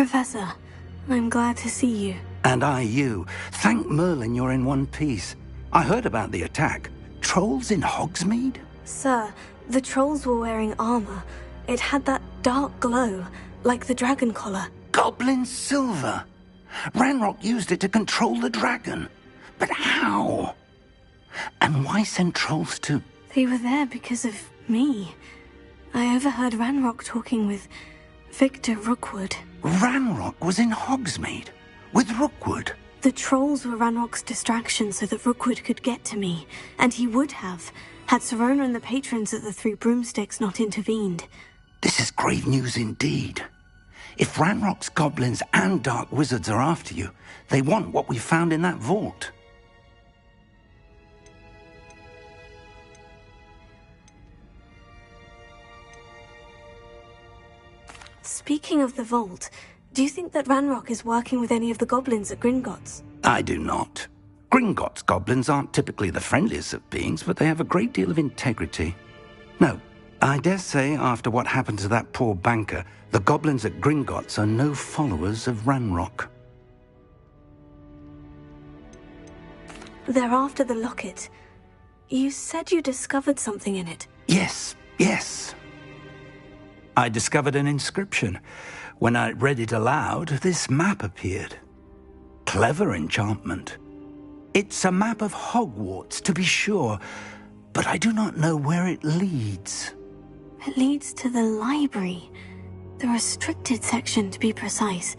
Professor, I'm glad to see you. And I you. Thank Merlin you're in one piece. I heard about the attack. Trolls in Hogsmeade? Sir, the trolls were wearing armor. It had that dark glow, like the dragon collar. Goblin silver! Ranrock used it to control the dragon. But how? And why send trolls to... They were there because of me. I overheard Ranrock talking with Victor Rookwood. Ranrock was in Hogsmeade? With Rookwood? The trolls were Ranrock's distraction so that Rookwood could get to me. And he would have, had Serona and the patrons at the Three Broomsticks not intervened. This is grave news indeed. If Ranrock's goblins and dark wizards are after you, they want what we found in that vault. Speaking of the vault, do you think that Ranrock is working with any of the goblins at Gringotts? I do not. Gringotts goblins aren't typically the friendliest of beings, but they have a great deal of integrity. No, I dare say after what happened to that poor banker, the goblins at Gringotts are no followers of Ranrock. They're after the locket. You said you discovered something in it. Yes. I discovered an inscription. When I read it aloud, this map appeared. Clever enchantment. It's a map of Hogwarts, to be sure, but I do not know where it leads. It leads to the library. The restricted section, to be precise.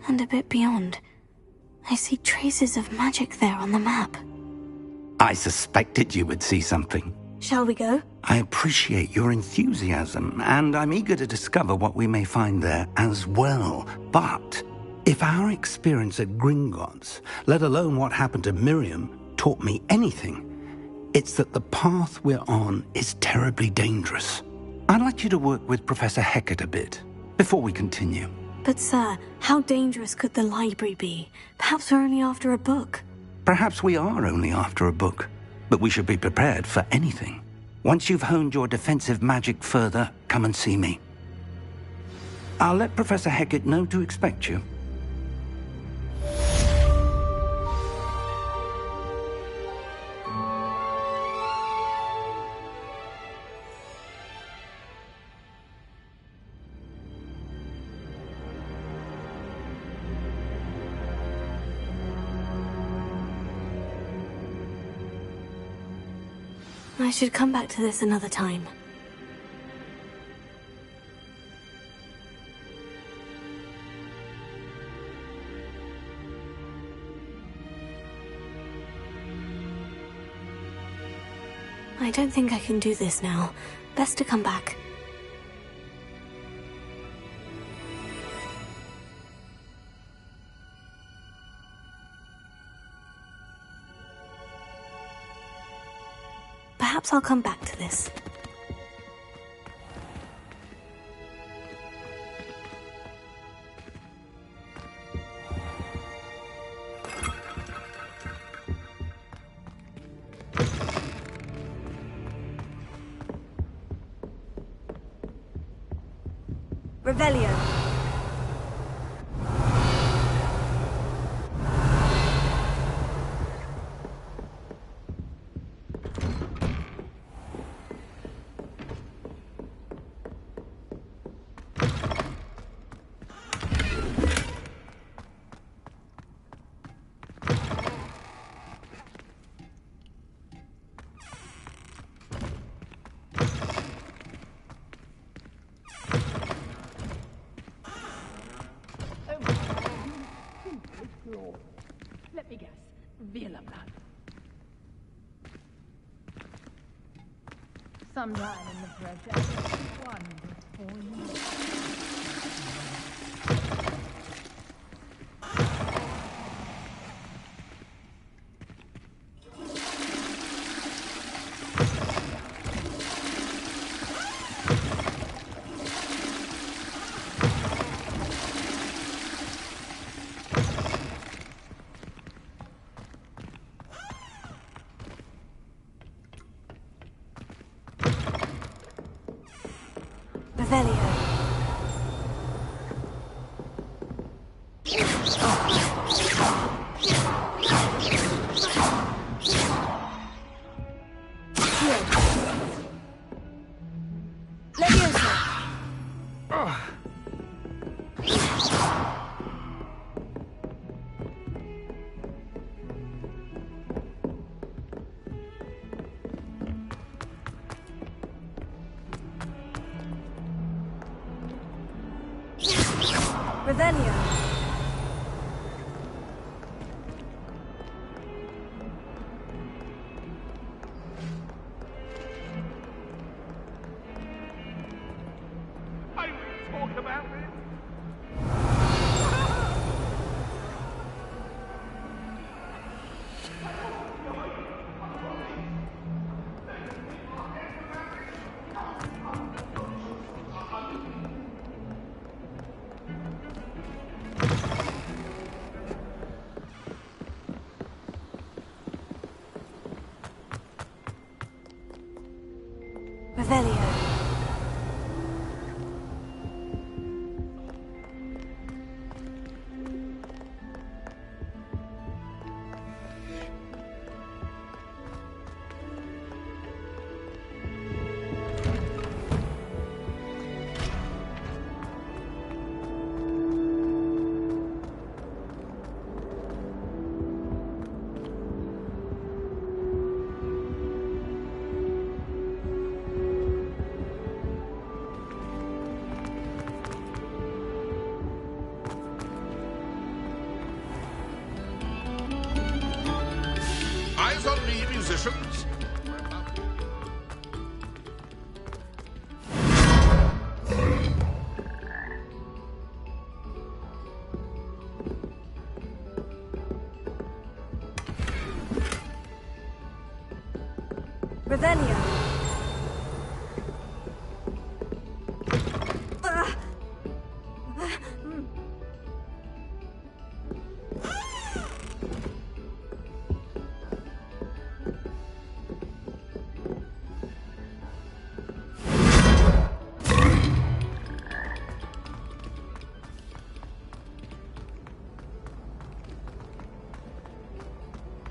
And a bit beyond. I see traces of magic there on the map. I suspected you would see something. Shall we go? I appreciate your enthusiasm, and I'm eager to discover what we may find there as well. But if our experience at Gringotts, let alone what happened to Miriam, taught me anything, it's that the path we're on is terribly dangerous. I'd like you to work with Professor Hecat a bit, before we continue. But sir, how dangerous could the library be? Perhaps we're only after a book. Perhaps we are only after a book, but we should be prepared for anything. Once you've honed your defensive magic further, come and see me. I'll let Professor Hecat know to expect you. I should come back to this another time. I don't think I can do this now. Best to come back. Perhaps I'll come back to this. Revelio. Let me guess. Vila blood. Sometime in the project, one before you. Revelio. Revelio. I will talk about it. Revelio. Eyes on me, musicians. Revelio.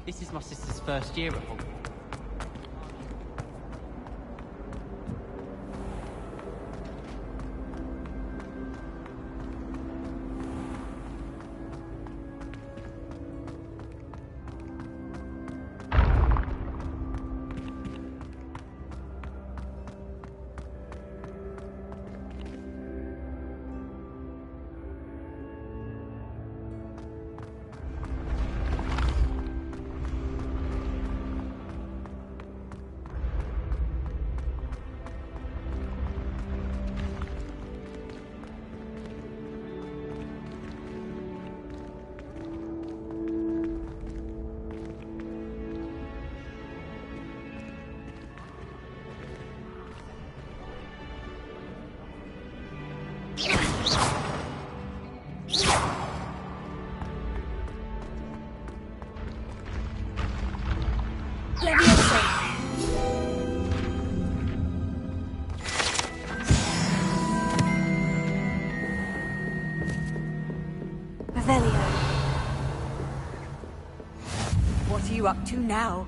This is my sister's first year at Hogwarts. Revelio. What are you up to now?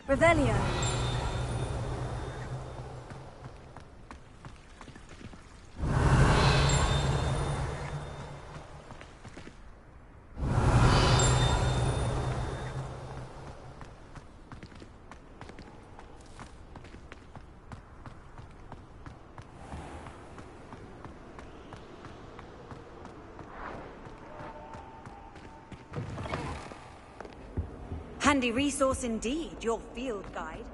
Revelio. Handy resource indeed, your field guide.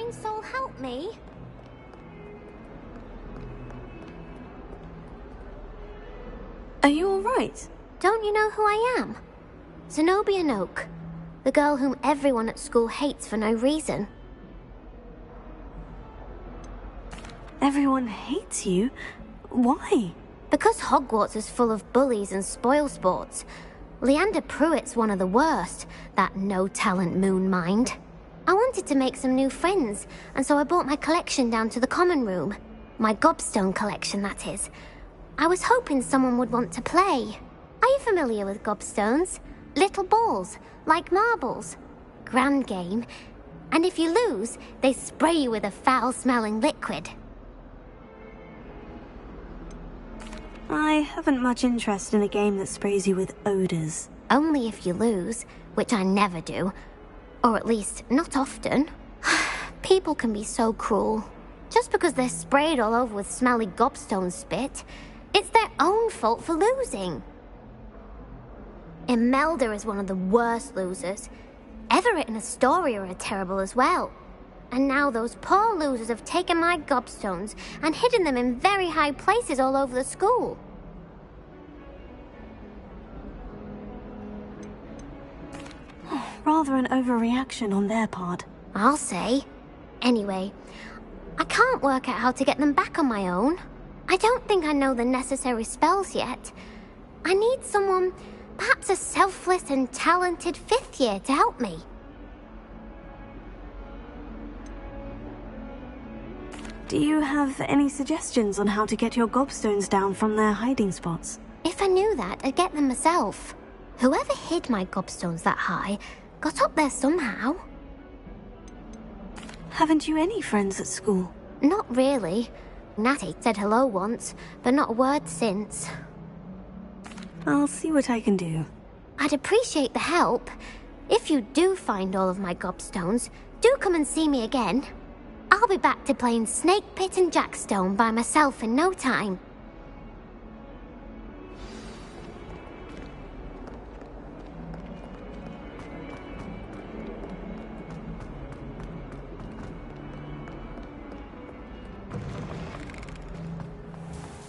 kind soul help me? Are you alright? Don't you know who I am? Zenobia Noak, the girl whom everyone at school hates for no reason. Everyone hates you? Why? Because Hogwarts is full of bullies and spoilsports. Leander Pruitt's one of the worst, that no-talent moon mind. I wanted to make some new friends, and so I brought my collection down to the common room. My gobstone collection, that is. I was hoping someone would want to play. Are you familiar with gobstones? Little balls, like marbles. Grand game. And if you lose, they spray you with a foul-smelling liquid. I haven't much interest in a game that sprays you with odors. Only if you lose, which I never do. Or at least, not often. People can be so cruel. Just because they're sprayed all over with smelly gobstone spit, it's their own fault for losing. Imelda is one of the worst losers. Everett and Astoria are terrible as well. And now those poor losers have taken my gobstones and hidden them in very high places all over the school. Rather an overreaction on their part. I'll say. Anyway, I can't work out how to get them back on my own. I don't think I know the necessary spells yet. I need someone, perhaps a selfless and talented fifth year to help me. Do you have any suggestions on how to get your gobstones down from their hiding spots? If I knew that, I'd get them myself. Whoever hid my gobstones that high got up there somehow. Haven't you any friends at school? Not really. Natty said hello once, but not a word since. I'll see what I can do. I'd appreciate the help. If you do find all of my gobstones, do come and see me again. I'll be back to playing Snake Pit and Jackstone by myself in no time.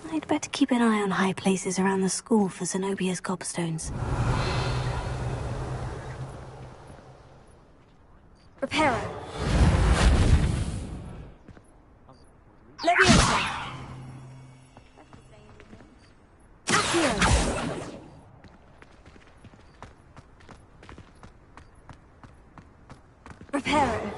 I'd better keep an eye on high places around the school for Zenobia's gobstones. Reparo. Leviosa. Accio. Reparo.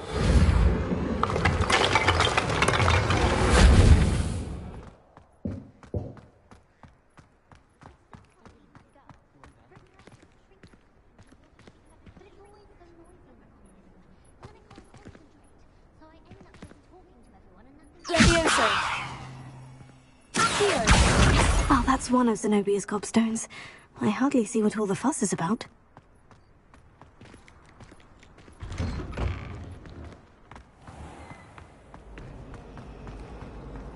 Leviosa. Accio. Oh, that's one of Zenobia's gobstones. I hardly see what all the fuss is about.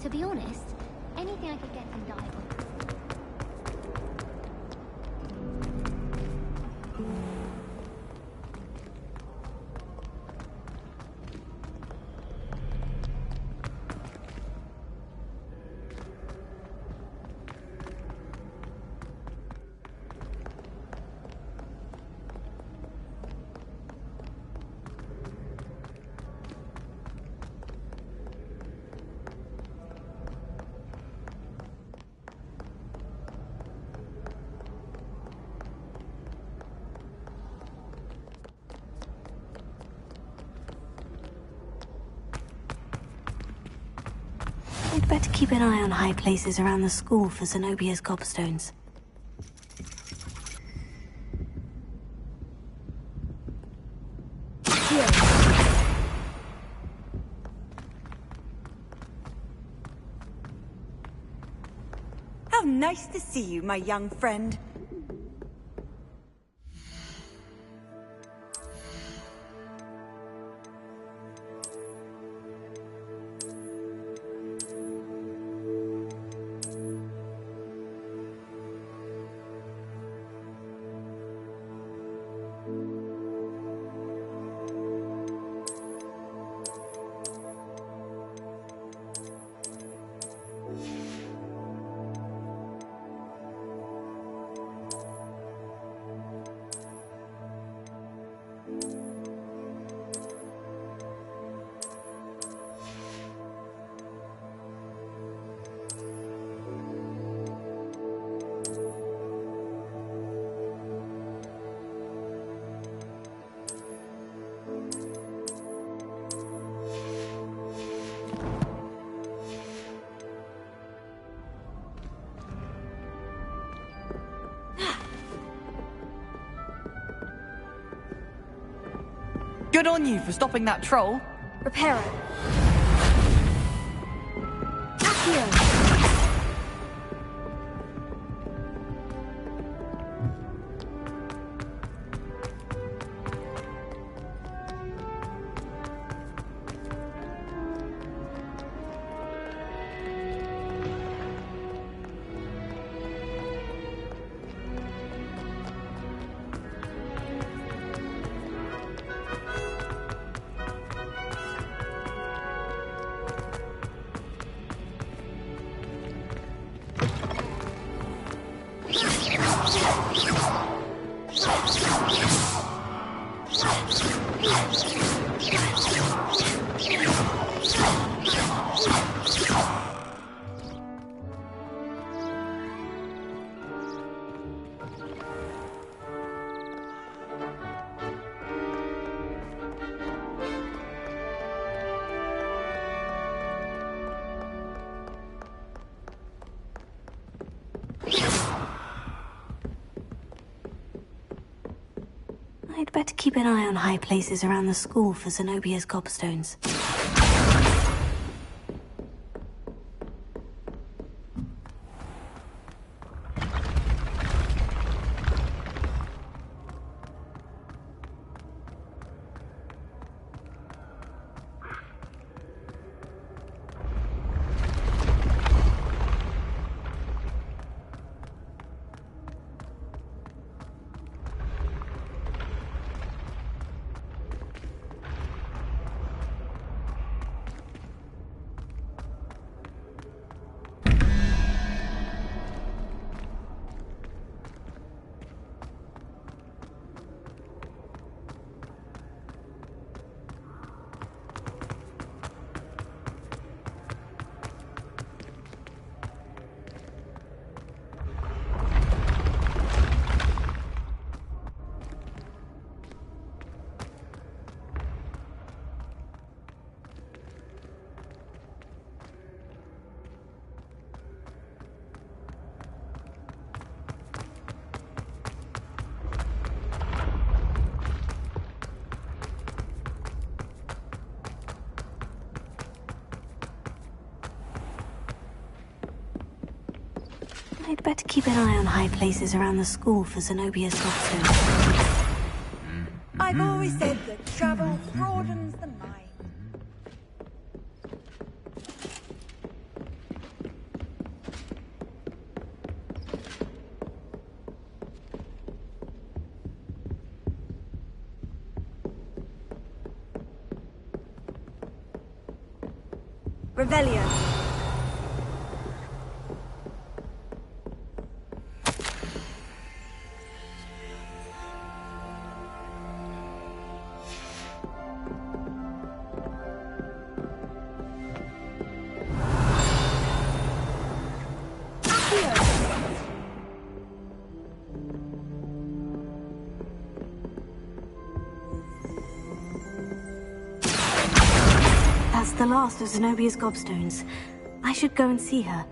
To be honest, anything I could get from Dive. I'd better keep an eye on high places around the school for Zenobia's gobstones. How nice to see you, my young friend. Good on you for stopping that troll. Reparo. Accio. I'd better keep an eye on high places around the school for Zenobia's gobstones. I'd better keep an eye on high places around the school for Zenobia's gobstones. I've always said that travel broadens the mind. Revelio. That's the last of Zenobia's gobstones. I should go and see her.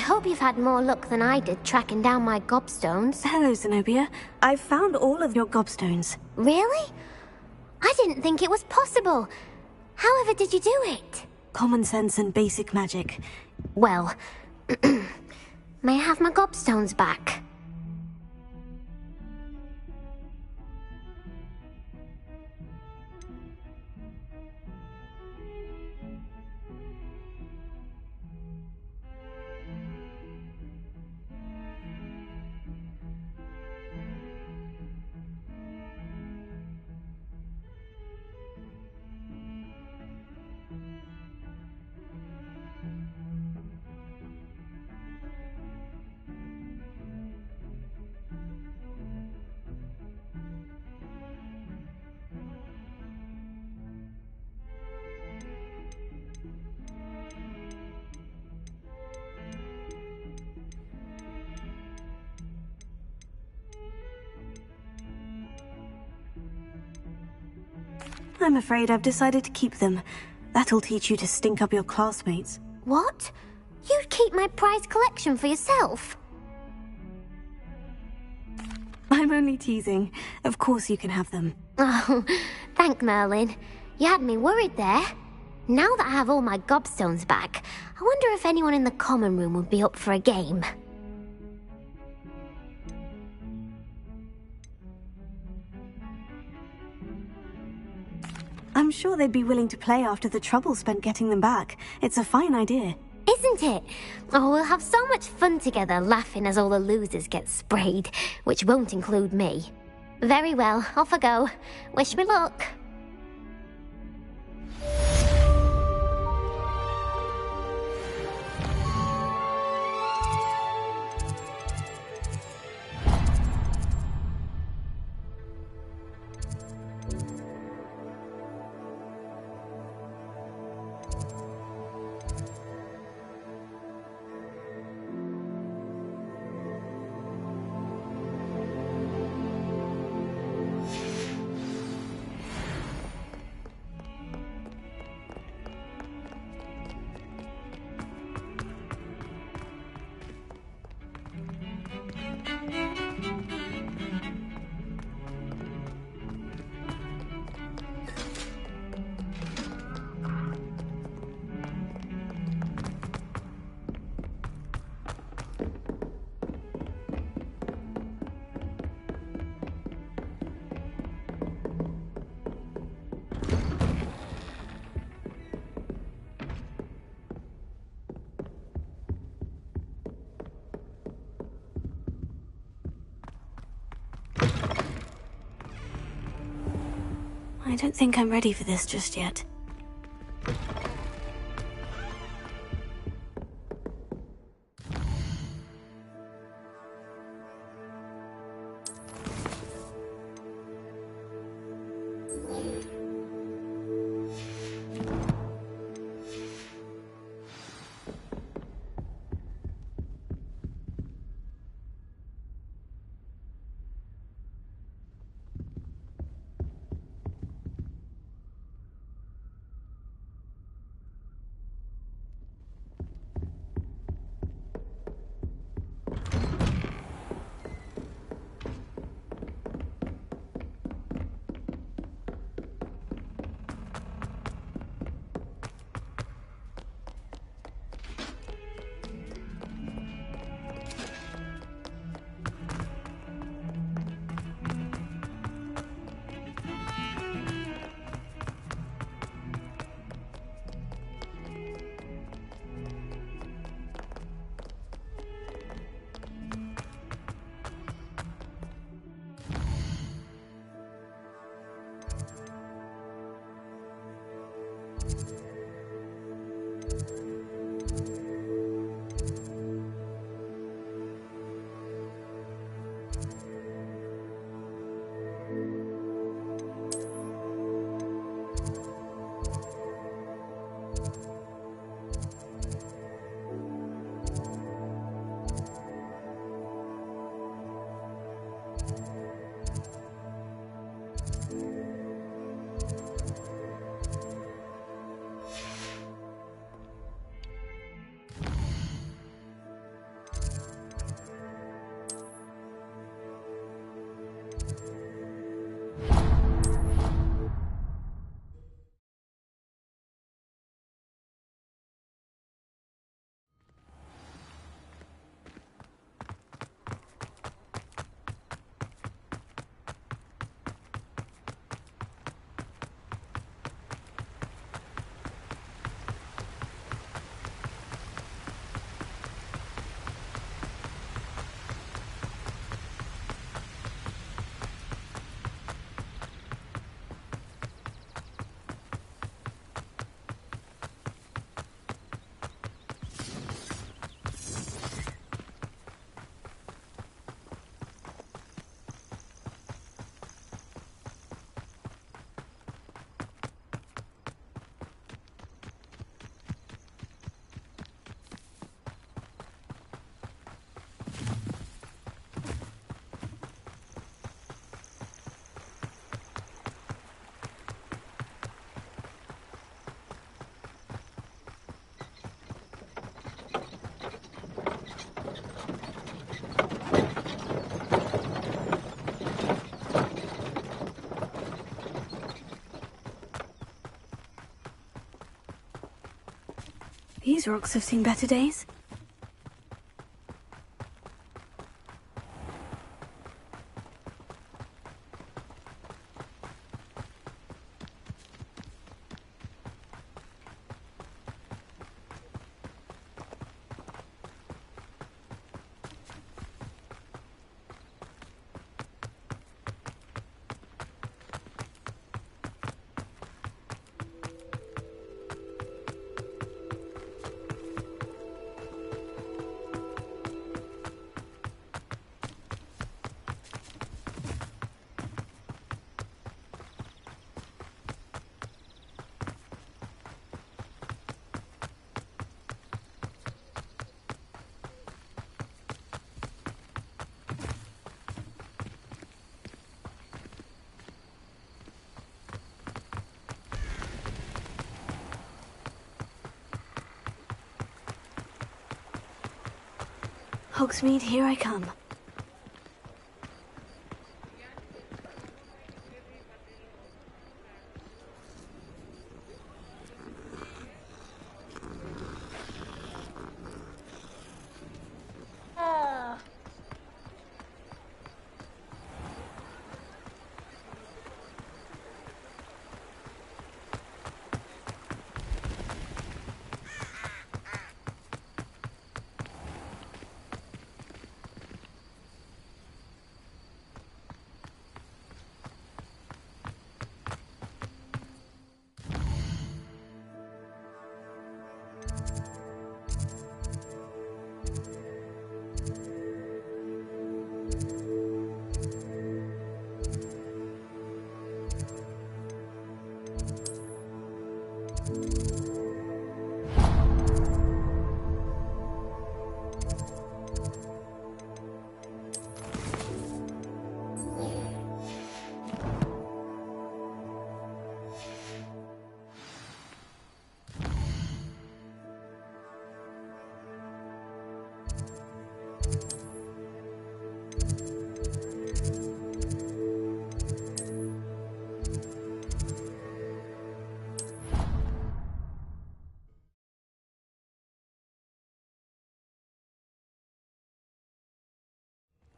hope you've had more luck than I did tracking down my gobstones. Hello, Zenobia. I've found all of your gobstones. Really? I didn't think it was possible. However did you do it? Common sense and basic magic. Well, may I have my gobstones back? I'm afraid I've decided to keep them. That'll teach you to stink up your classmates. What? You'd keep my prized collection for yourself? I'm only teasing. Of course you can have them. Oh, thank Merlin. You had me worried there. Now that I have all my gobstones back, I wonder if anyone in the common room would be up for a game. I'm sure they'd be willing to play after the trouble spent getting them back. It's a fine idea. Isn't it? Oh, we'll have so much fun together laughing as all the losers get sprayed, which won't include me. Very well, off I go. Wish me luck. I don't think I'm ready for this just yet. These rocks have seen better days. Hogsmeade, here I come.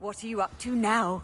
What are you up to now?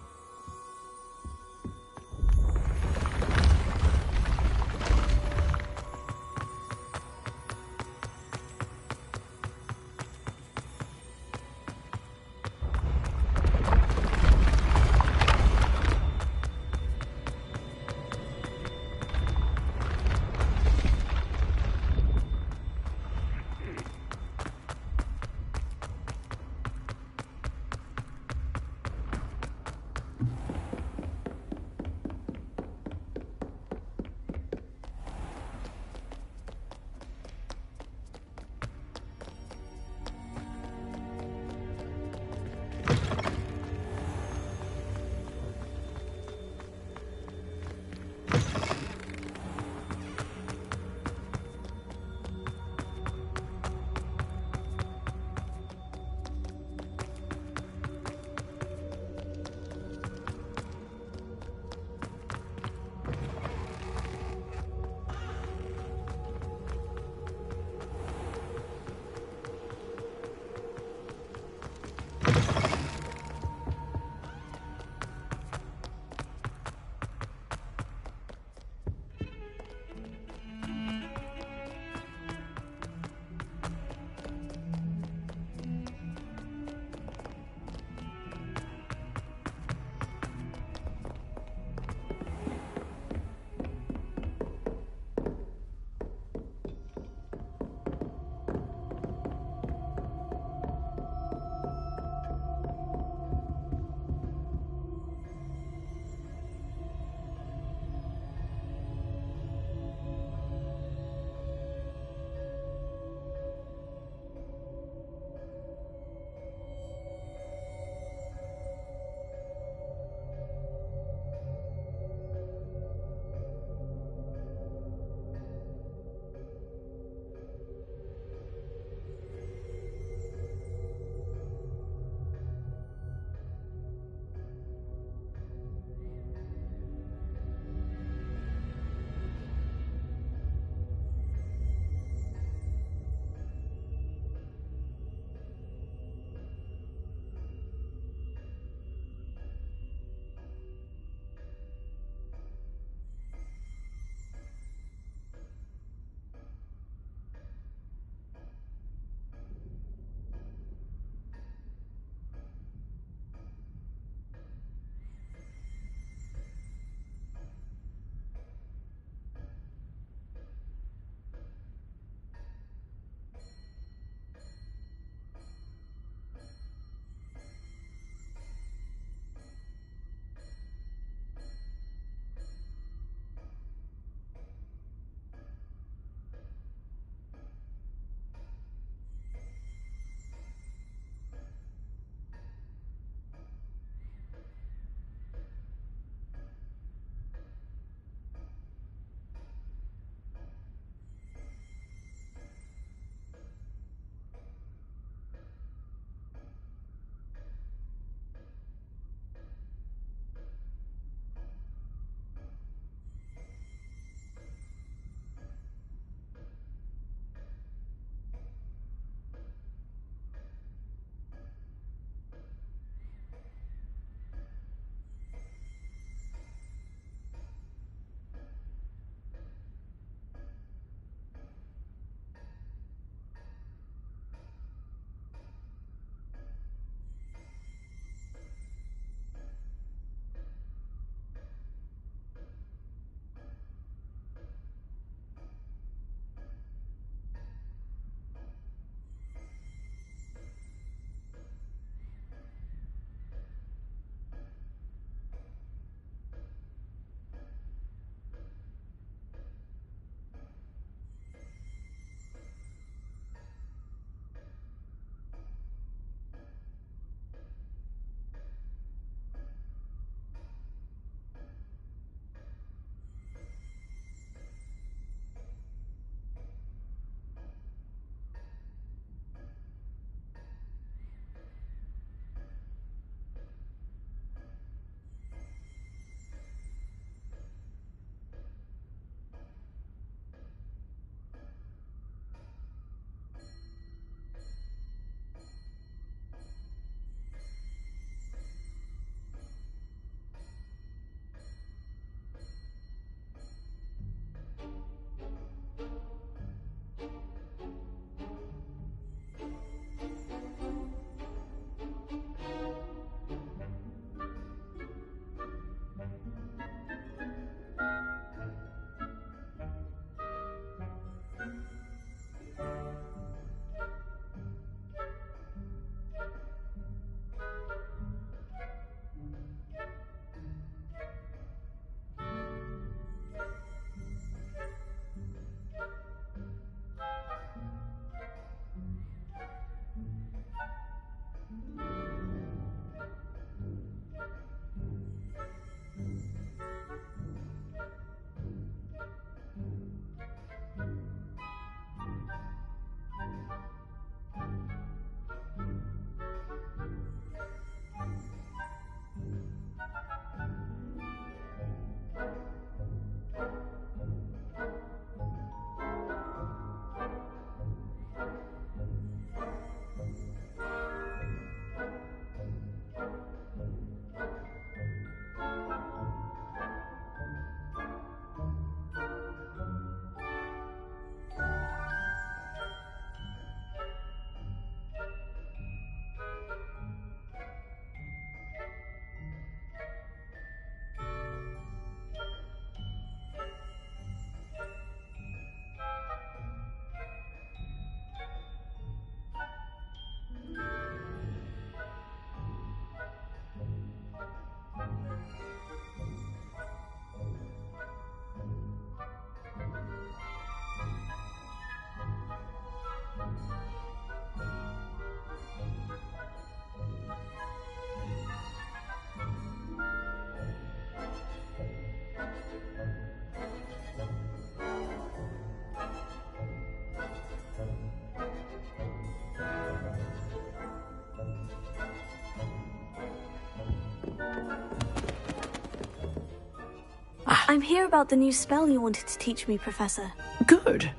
I'm here about the new spell you wanted to teach me, Professor. Good.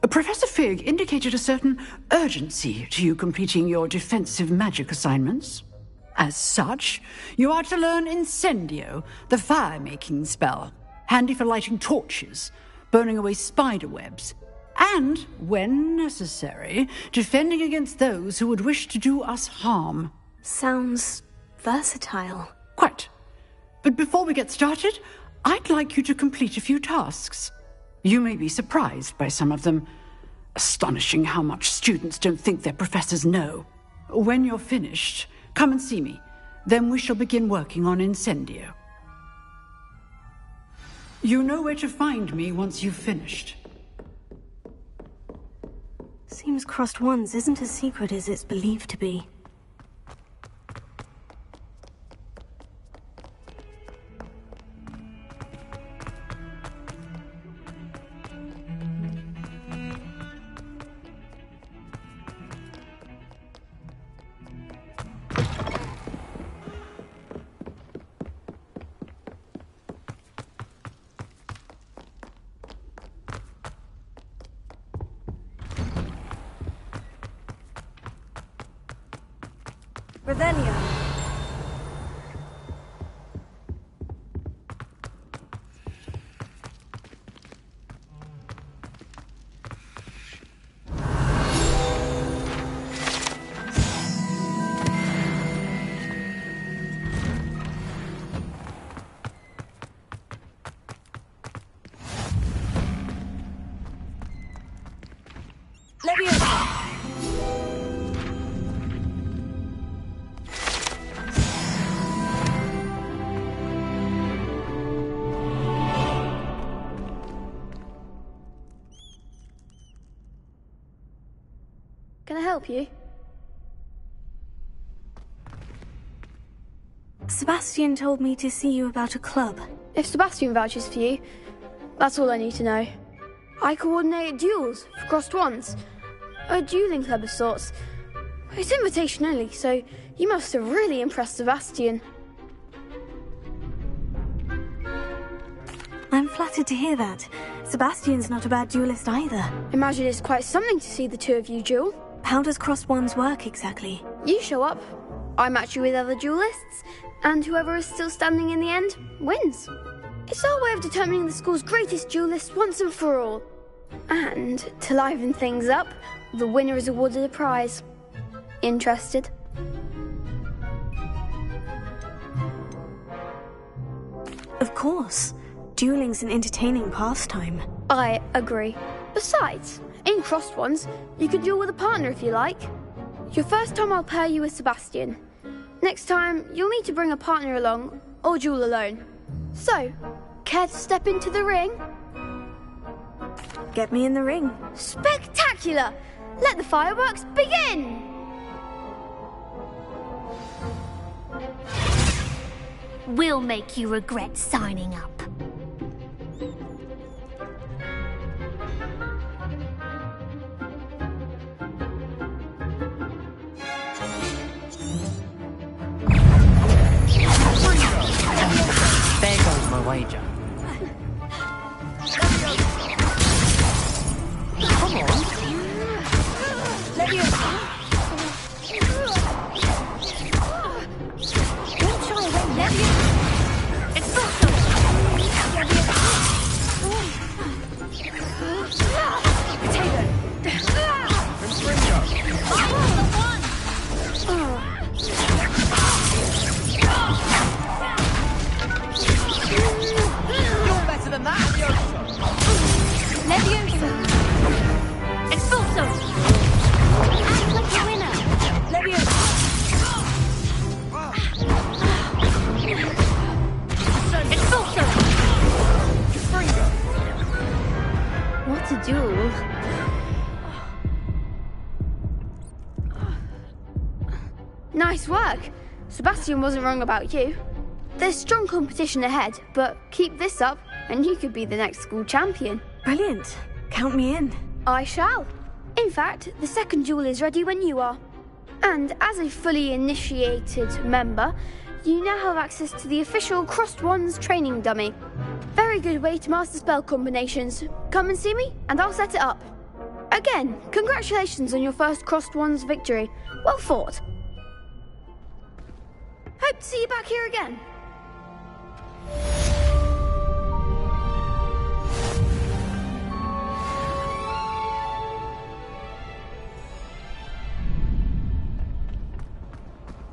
Professor Fig indicated a certain urgency to you completing your defensive magic assignments. As such, you are to learn Incendio, the fire-making spell, handy for lighting torches, burning away spider webs, and, when necessary, defending against those who would wish to do us harm. Sounds versatile. Quite. But before we get started, I'd like you to complete a few tasks. You may be surprised by some of them. Astonishing how much students don't think their professors know. When you're finished, come and see me. Then we shall begin working on Incendio. You know where to find me once you've finished. Seems Crossed Wands isn't as secret as it's believed to be. Revelio. Can I help you? Sebastian told me to see you about a club. If Sebastian vouches for you, that's all I need to know. I coordinate duels for Crossed Wands, a dueling club of sorts. It's invitation only, so you must have really impressed Sebastian. I'm flattered to hear that. Sebastian's not a bad duelist either. Imagine it's quite something to see the two of you duel. How does Crossed Wands work exactly? You show up, I match you with other duelists, and whoever is still standing in the end wins. It's our way of determining the school's greatest duelist once and for all. And to liven things up, the winner is awarded a prize. Interested? Of course. Dueling's an entertaining pastime. I agree. Besides, in Crossed Wands, you could duel with a partner if you like. Your first time I'll pair you with Sebastian. Next time, you'll need to bring a partner along, or duel alone. So, care to step into the ring? Get me in the ring. Spectacular! Let the fireworks begin! We'll make you regret signing up. There goes my wager. Come on. What a duel. Nice work. Sebastian wasn't wrong about you. There's strong competition ahead, but keep this up and you could be the next school champion. Brilliant. Count me in. I shall. In fact, the second duel is ready when you are. And as a fully initiated member, you now have access to the official Crossed Wands training dummy. Very good way to master spell combinations. Come and see me, and I'll set it up. Again, congratulations on your first Crossed Wands victory. Well fought. Hope to see you back here again.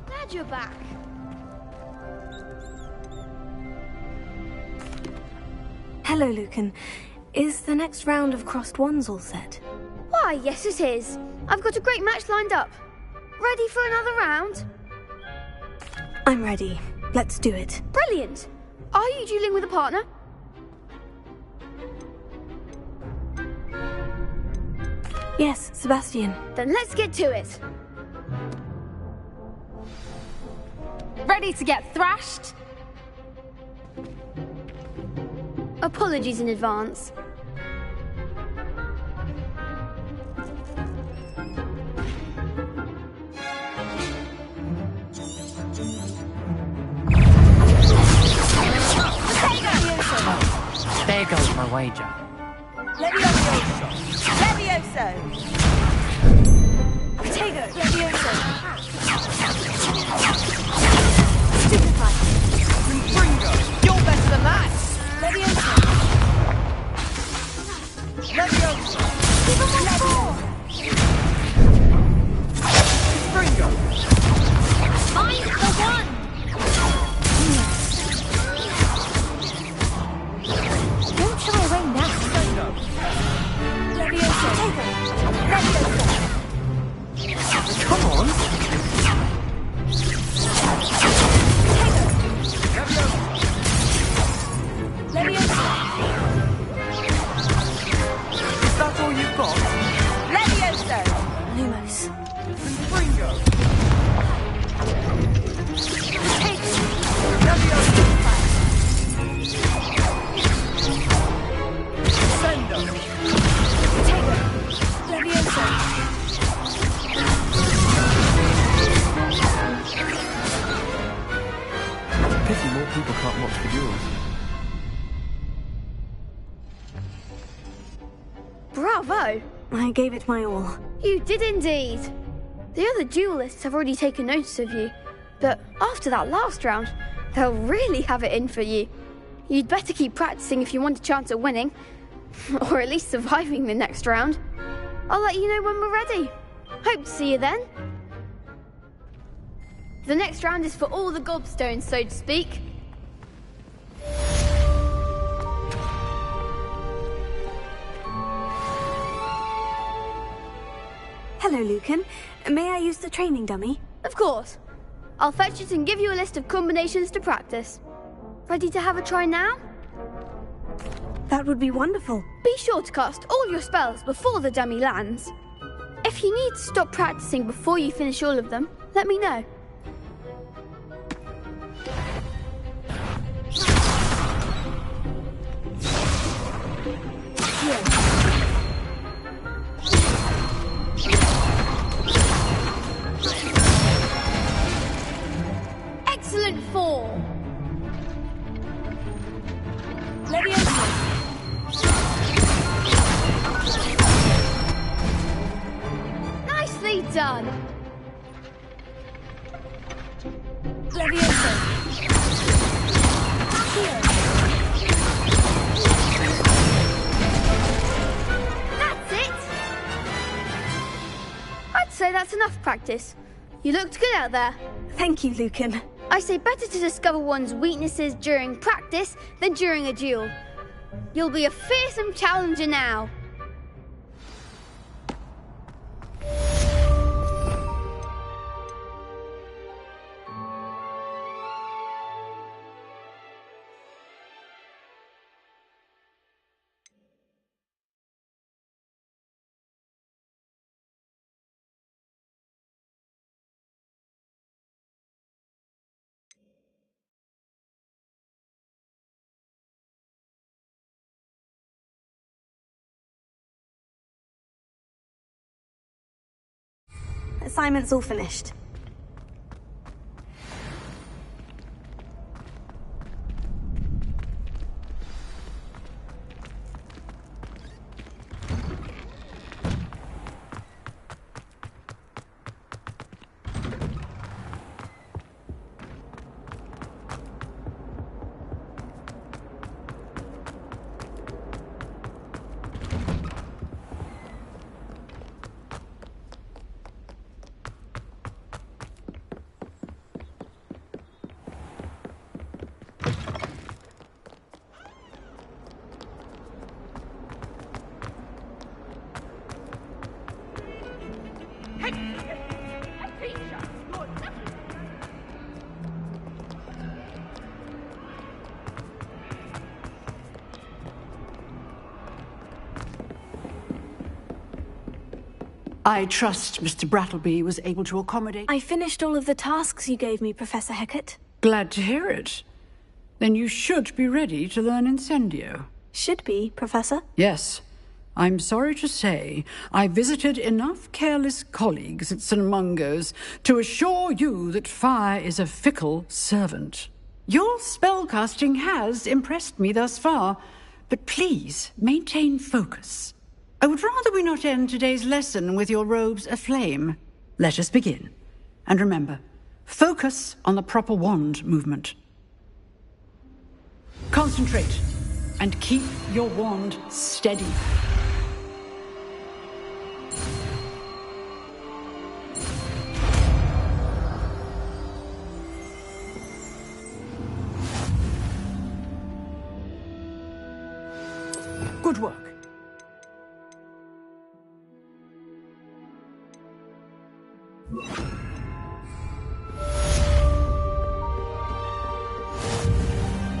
Glad you're back. Hello, Lucan. Is the next round of Crossed Wands all set? Why, yes it is. I've got a great match lined up. Ready for another round? I'm ready. Let's do it. Brilliant. Are you dueling with a partner? Yes, Sebastian. Then let's get to it. Ready to get thrashed? Apologies in advance. There goes my wager. Levioso! Levioso! Potato! Levioso! Stupefy! Ringo, you're better than that! Levioso! Levioso! Give him one more! Ringo! Find the one! Don't shy away now. Levioso! Levioso! Come on! Levioso! Is that all you've got? Levioso! Lumos. Ringo! Levioso! Sendo! Potato! Levioso! Pity more people can't watch the duels. Bravo! I gave it my all. You did indeed. The other duelists have already taken notice of you, but after that last round, they'll really have it in for you. You'd better keep practicing if you want a chance at winning, or at least surviving the next round. I'll let you know when we're ready. Hope to see you then. The next round is for all the gobstones, so to speak. Hello, Lucan. May I use the training dummy? Of course. I'll fetch it and give you a list of combinations to practice. Ready to have a try now? That would be wonderful. Be sure to cast all your spells before the dummy lands. If you need to stop practicing before you finish all of them, let me know. Excellent fall! Levioso! Nicely done! Levioso! Here! That's it! I'd say that's enough practice. You looked good out there. Thank you, Lucan. I say better to discover one's weaknesses during practice than during a duel. You'll be a fearsome challenger now. Assignment's all finished. I trust Mr. Brattleby was able to accommodate... I finished all of the tasks you gave me, Professor Hecat. Glad to hear it. Then you should be ready to learn Incendio. Should be, Professor? Yes. I'm sorry to say, I visited enough careless colleagues at St. Mungo's to assure you that fire is a fickle servant. Your spellcasting has impressed me thus far, but please maintain focus. I would rather we not end today's lesson with your robes aflame. Let us begin. And remember, focus on the proper wand movement. Concentrate, and keep your wand steady. Good work.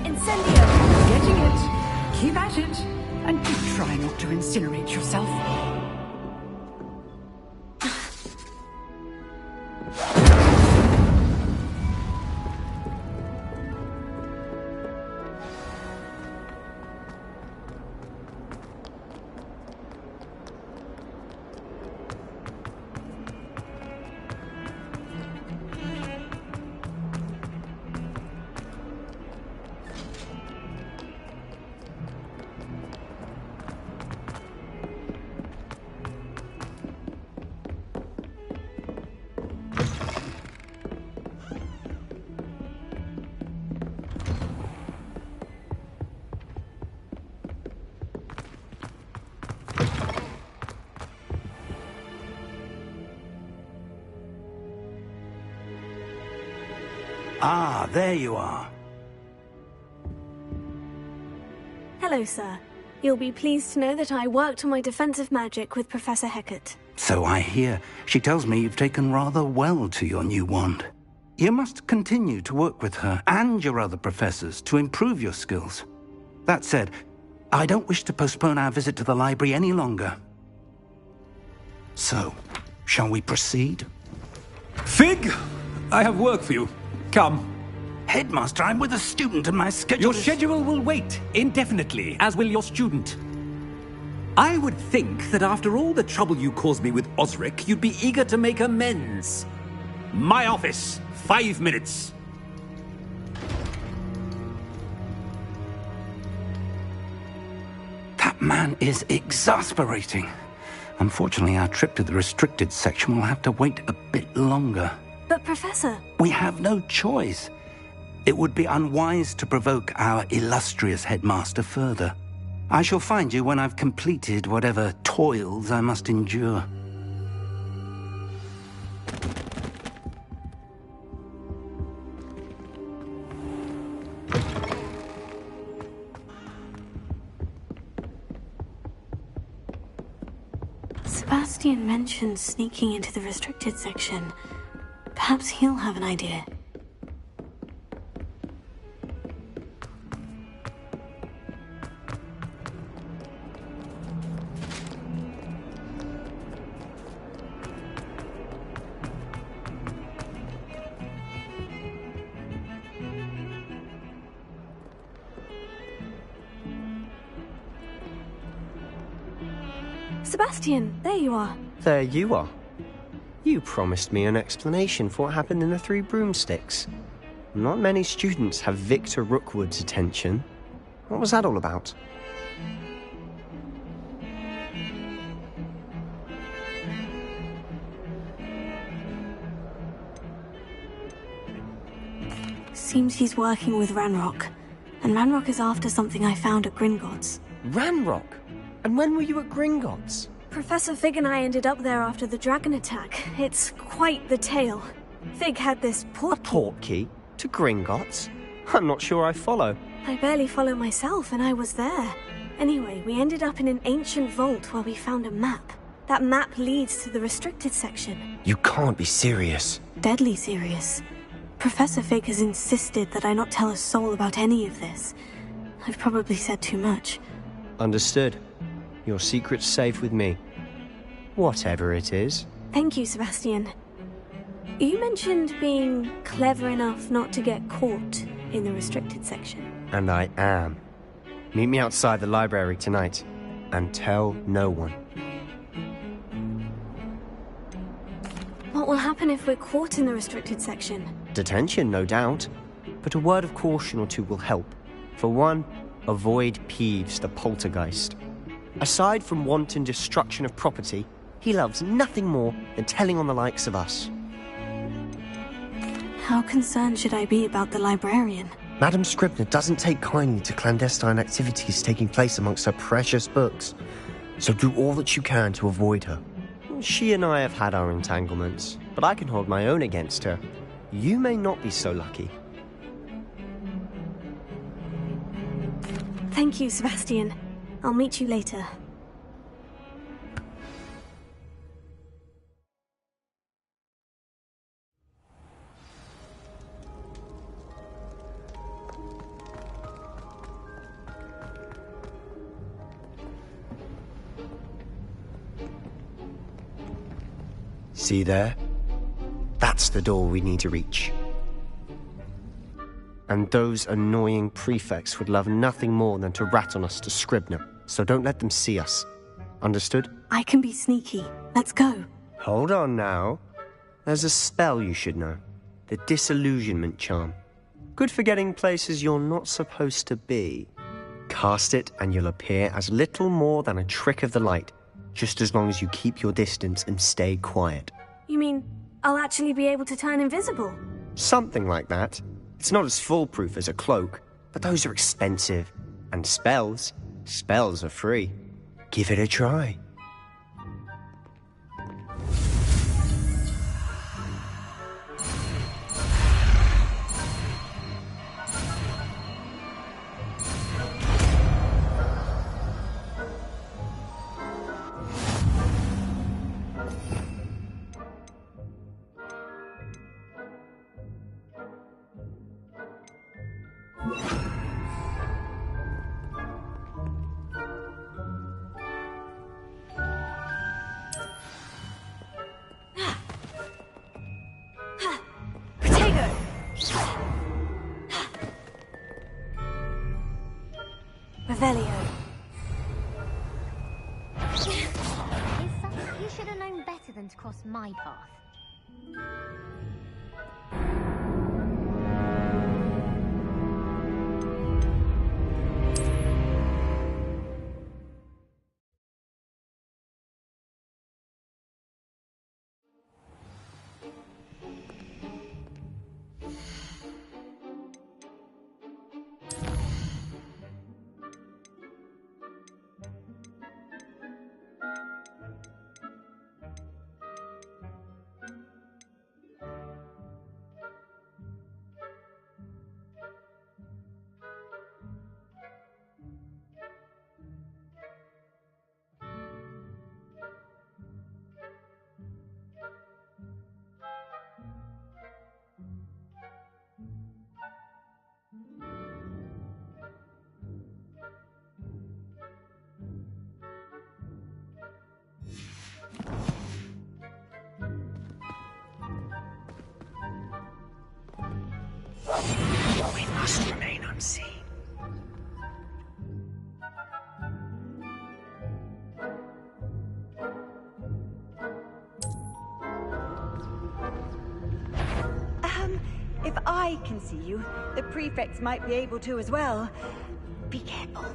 Incendio! Getting it. Keep at it. And do try not to incinerate yourself. Ah, there you are. Hello, sir. You'll be pleased to know that I worked on my defensive magic with Professor Hecat. So I hear. She tells me you've taken rather well to your new wand. You must continue to work with her and your other professors to improve your skills. That said, I don't wish to postpone our visit to the library any longer. So, shall we proceed? Fig! I have work for you. Come. Headmaster, I'm with a student and my schedule Your schedule will wait indefinitely, as will your student. I would think that after all the trouble you caused me with Osric, you'd be eager to make amends. My office, 5 minutes. That man is exasperating. Unfortunately, our trip to the restricted section will have to wait a bit longer. But, Professor... We have no choice. It would be unwise to provoke our illustrious headmaster further. I shall find you when I've completed whatever toils I must endure. Sebastian mentioned sneaking into the restricted section. Perhaps he'll have an idea. Sebastian, there you are. There you are. You promised me an explanation for what happened in the Three Broomsticks. Not many students have Victor Rookwood's attention. What was that all about? Seems he's working with Ranrock. And Ranrock is after something I found at Gringotts. Ranrock? And when were you at Gringotts? Professor Fig and I ended up there after the dragon attack. It's quite the tale. Fig had this portkey. A portkey? To Gringotts? I'm not sure I follow. I barely follow myself, and I was there. Anyway, we ended up in an ancient vault where we found a map. That map leads to the restricted section. You can't be serious. Deadly serious. Professor Fig has insisted that I not tell a soul about any of this. I've probably said too much. Understood. Your secret's safe with me. Whatever it is. Thank you, Sebastian. You mentioned being clever enough not to get caught in the restricted section. And I am. Meet me outside the library tonight, and tell no one. What will happen if we're caught in the restricted section? Detention, no doubt. But a word of caution or two will help. For one, avoid Peeves the poltergeist. Aside from wanton destruction of property, he loves nothing more than telling on the likes of us. How concerned should I be about the librarian? Madame Scribner doesn't take kindly to clandestine activities taking place amongst her precious books, so do all that you can to avoid her. She and I have had our entanglements, but I can hold my own against her. You may not be so lucky. Thank you, Sebastian. I'll meet you later. See there? That's the door we need to reach. And those annoying prefects would love nothing more than to rat on us to Scribner, so don't let them see us. Understood? I can be sneaky. Let's go. Hold on now. There's a spell you should know. The disillusionment charm. Good for getting places you're not supposed to be. Cast it and you'll appear as little more than a trick of the light, just as long as you keep your distance and stay quiet. You mean I'll actually be able to turn invisible? Something like that. It's not as foolproof as a cloak, but those are expensive. And spells are free. Give it a try. Revelio. You should have known better than to cross my path. We must remain unseen. If I can see you, the prefects might be able to as well. Be careful.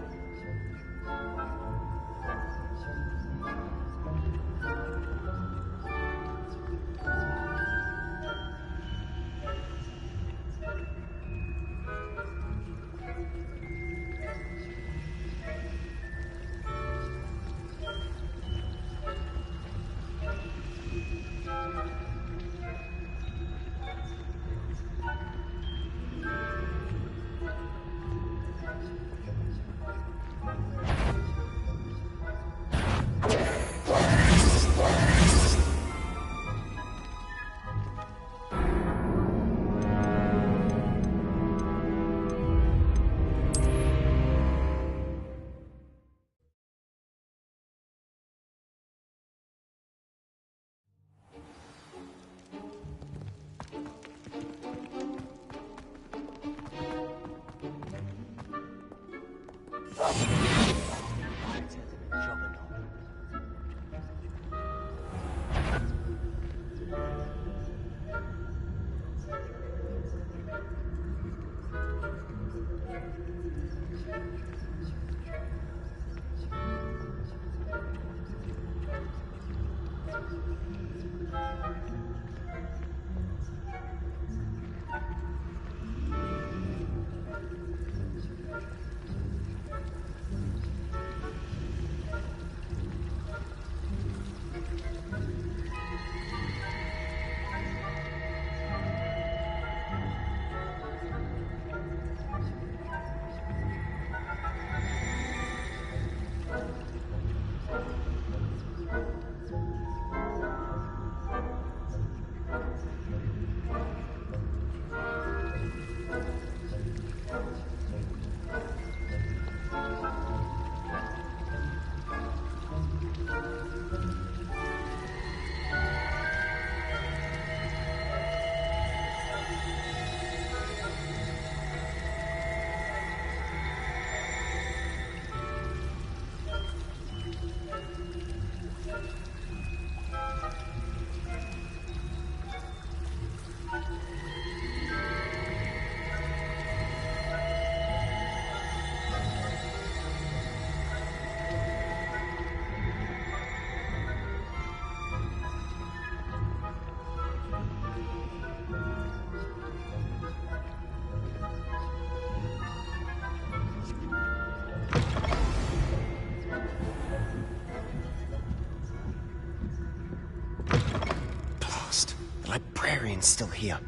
The librarian's still here.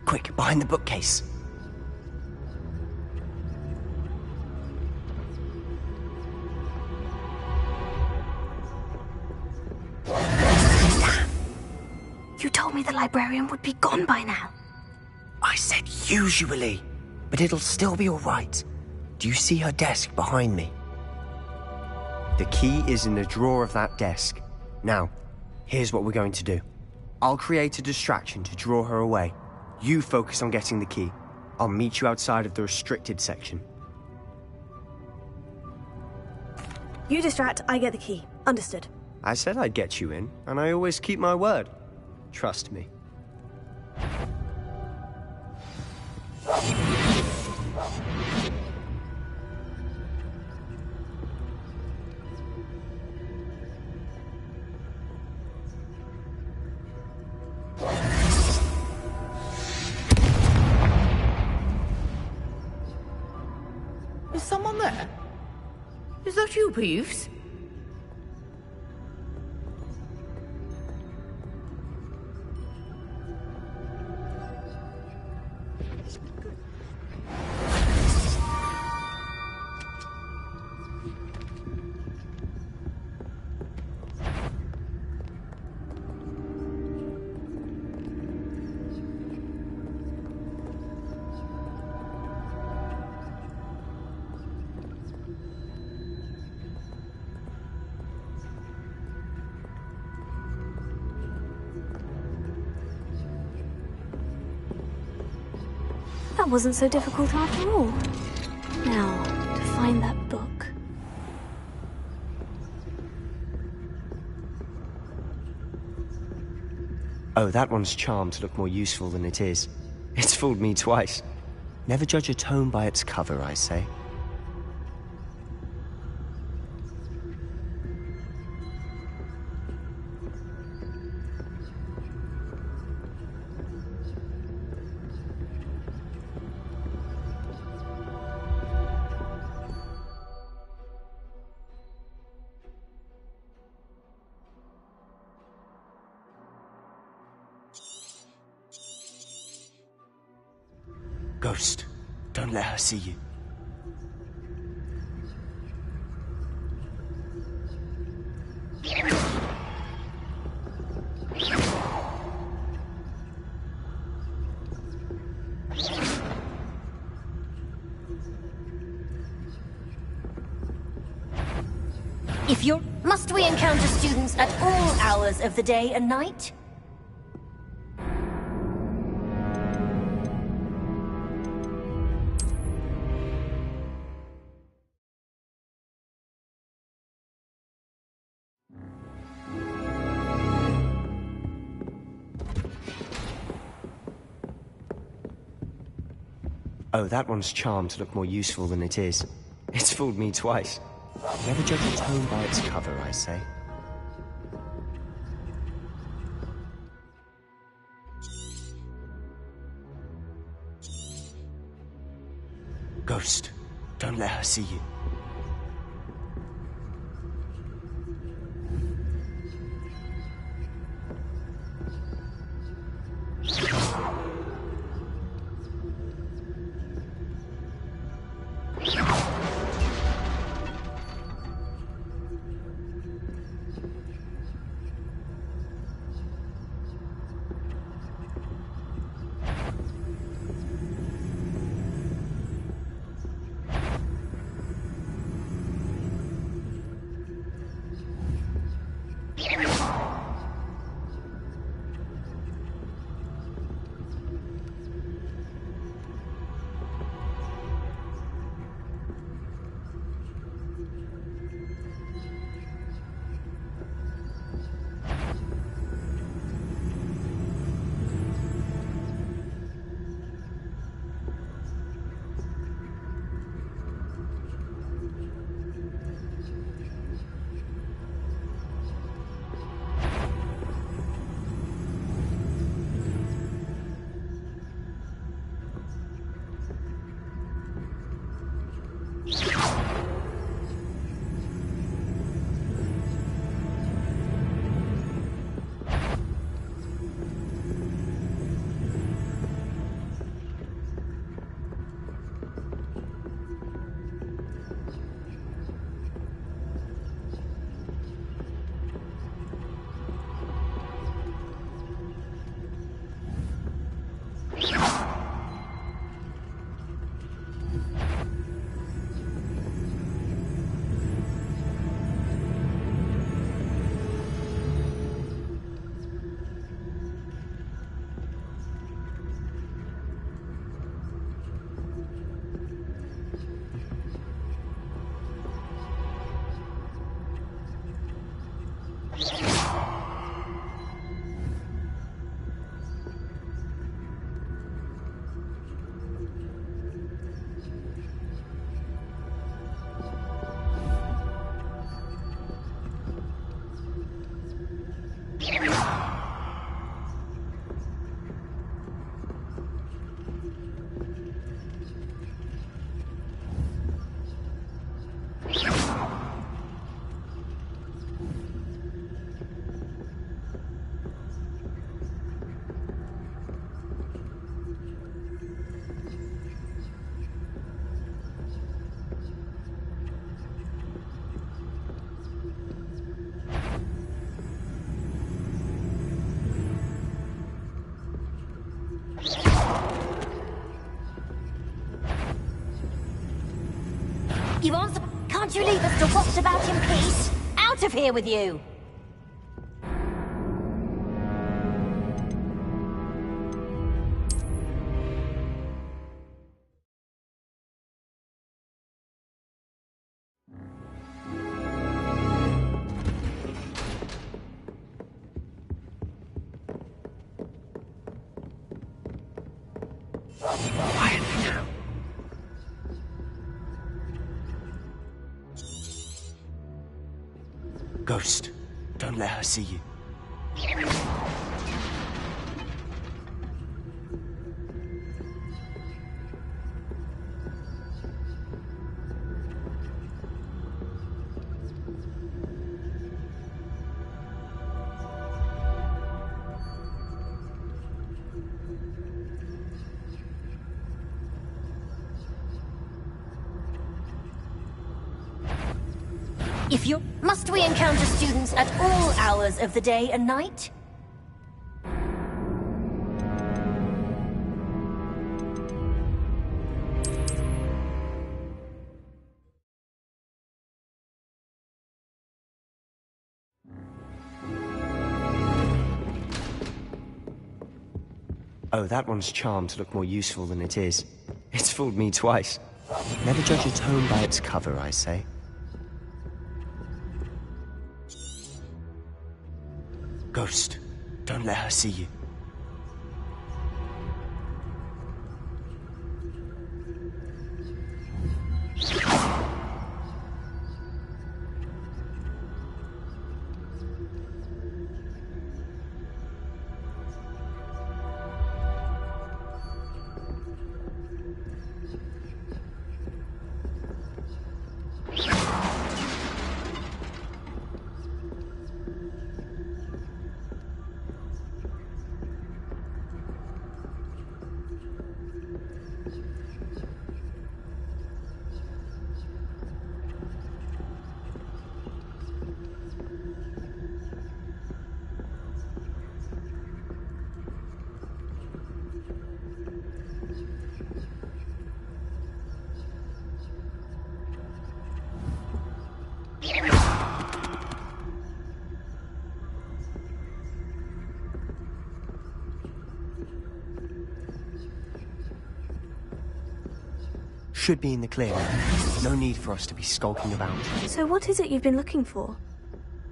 Quick, behind the bookcase. You told me the librarian would be gone by now. I said usually, but it'll still be all right. Do you see her desk behind me? The key is in the drawer of that desk. Now, here's what we're going to do. I'll create a distraction to draw her away. You focus on getting the key. I'll meet you outside of the restricted section. You distract, I get the key. Understood. I said I'd get you in, and I always keep my word. Trust me. Is someone there? Is that you, Peeves? That wasn't so difficult after all. Now, to find that book. Oh, that one's charmed to look more useful than it is. It's fooled me twice. Never judge a tome by its cover, I say. Ghost, don't let her see you. Must we encounter students at all hours of the day and night? Oh, that one's charmed to look more useful than it is. It's fooled me twice. Never judge a tome by its cover, I say. Ghost, don't let her see you. You answer. Can't you leave us to watch about in peace? Out of here with you! Quietly now. Ghost, don't let her see you. If you must we encounter students at all hours of the day and night? Oh, that one's charmed to look more useful than it is. It's fooled me twice. Never judge a tome by its cover, I say. Ghost, don't let her see you. should be in the clear now. No need for us to be skulking about. So what is it you've been looking for?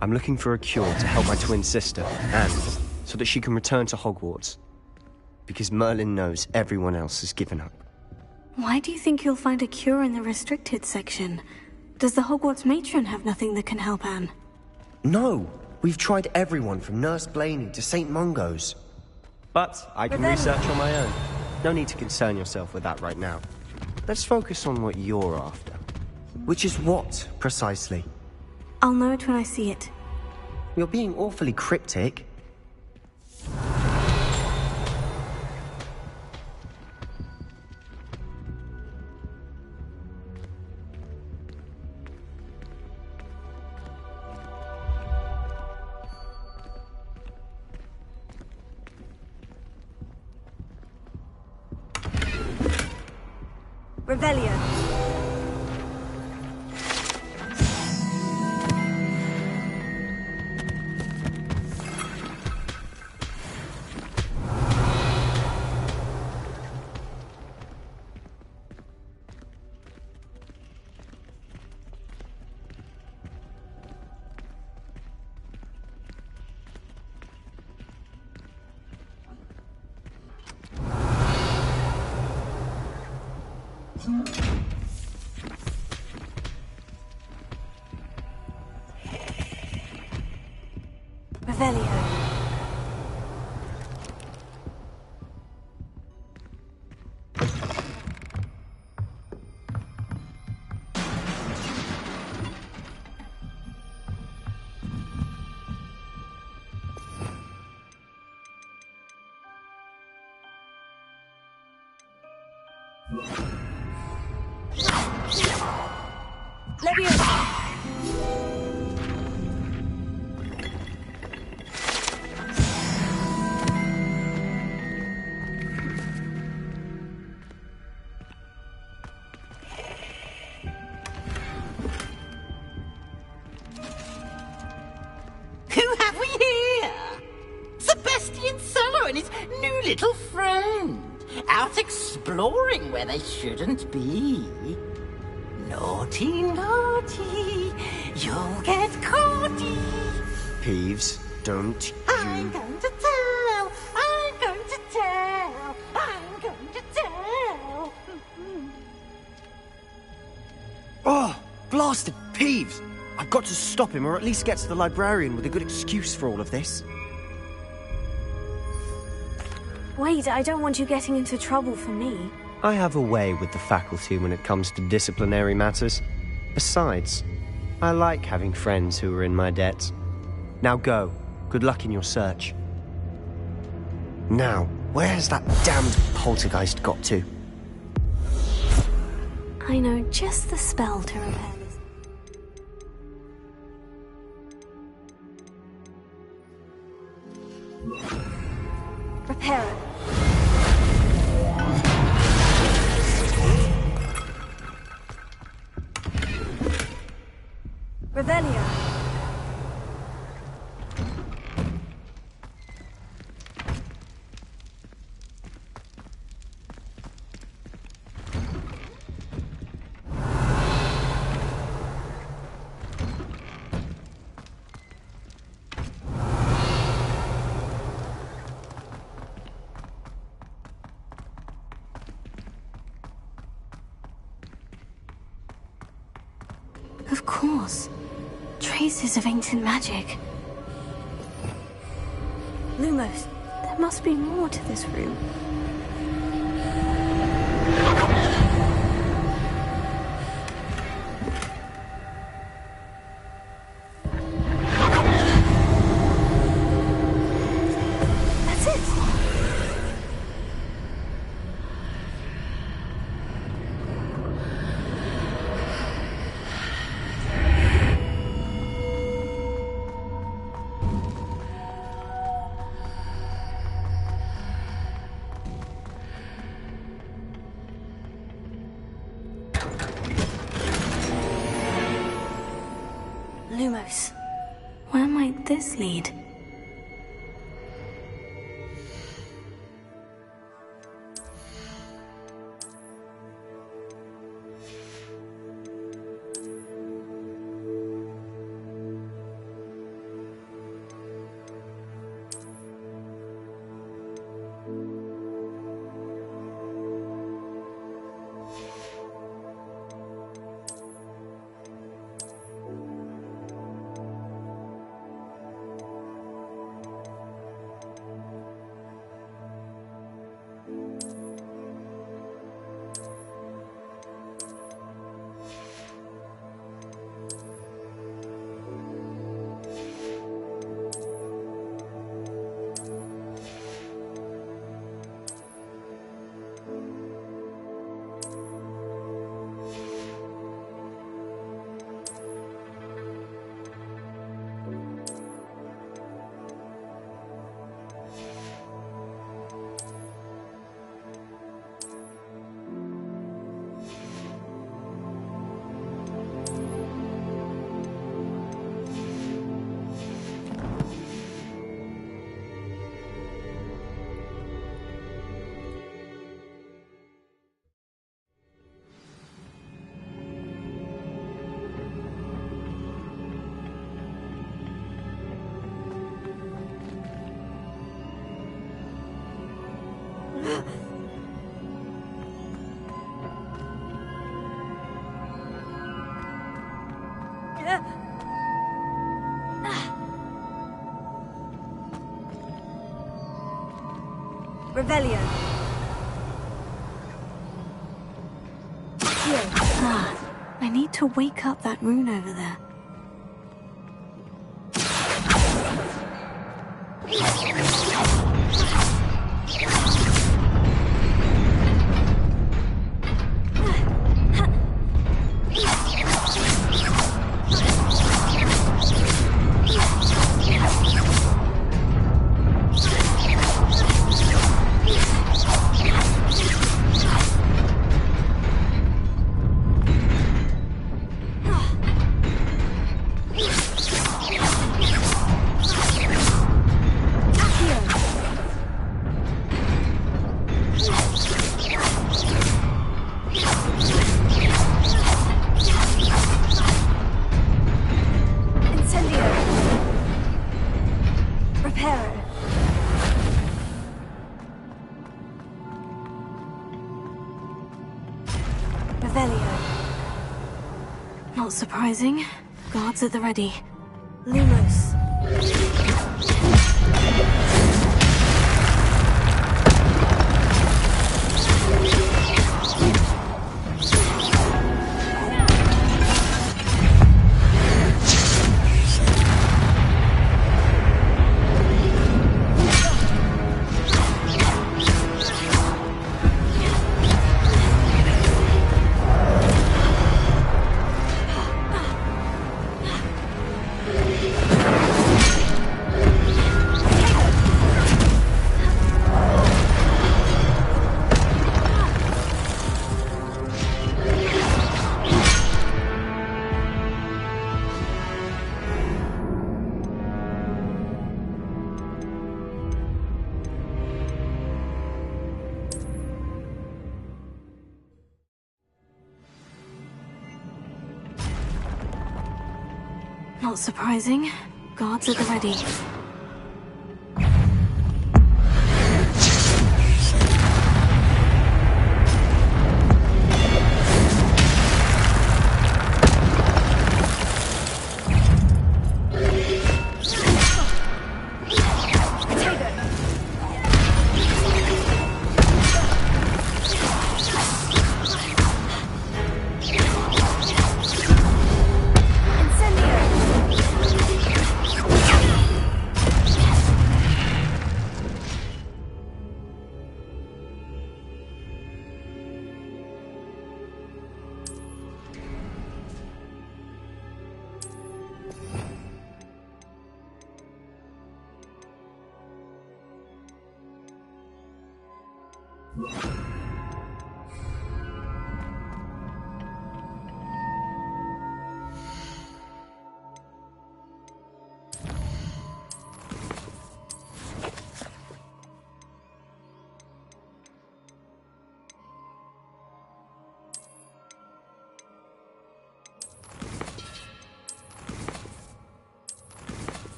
I'm looking for a cure to help my twin sister, Anne, so that she can return to Hogwarts. Because Merlin knows everyone else has given up. Why do you think you'll find a cure in the restricted section? Does the Hogwarts matron have nothing that can help Anne? No! We've tried everyone from Nurse Blaney to St. Mungo's. But I can research on my own. No need to concern yourself with that right now. Let's focus on what you're after. Which is what, precisely? I'll know it when I see it. You're being awfully cryptic. Revelio. Revelio. Little friend, out exploring where they shouldn't be. Naughty, naughty, you'll get caughty. Peeves, don't I'm going to tell, I'm going to tell, I'm going to tell. Oh, blasted Peeves! I've got to stop him, or at least get to the librarian with a good excuse for all of this. Wait, I don't want you getting into trouble for me. I have a way with the faculty when it comes to disciplinary matters. Besides, I like having friends who are in my debt. Now go. Good luck in your search. Now, where's that damned poltergeist got to? I know just the spell to repair this. Repair it. Revelio. Of course. Traces of ancient magic. Lumos, there must be more to this room. That's it. Lumos. Where might this lead? Revelio. I need to wake up that rune over there. Not surprising. Guards at the ready. Lumos. Not surprising. Guards at the ready.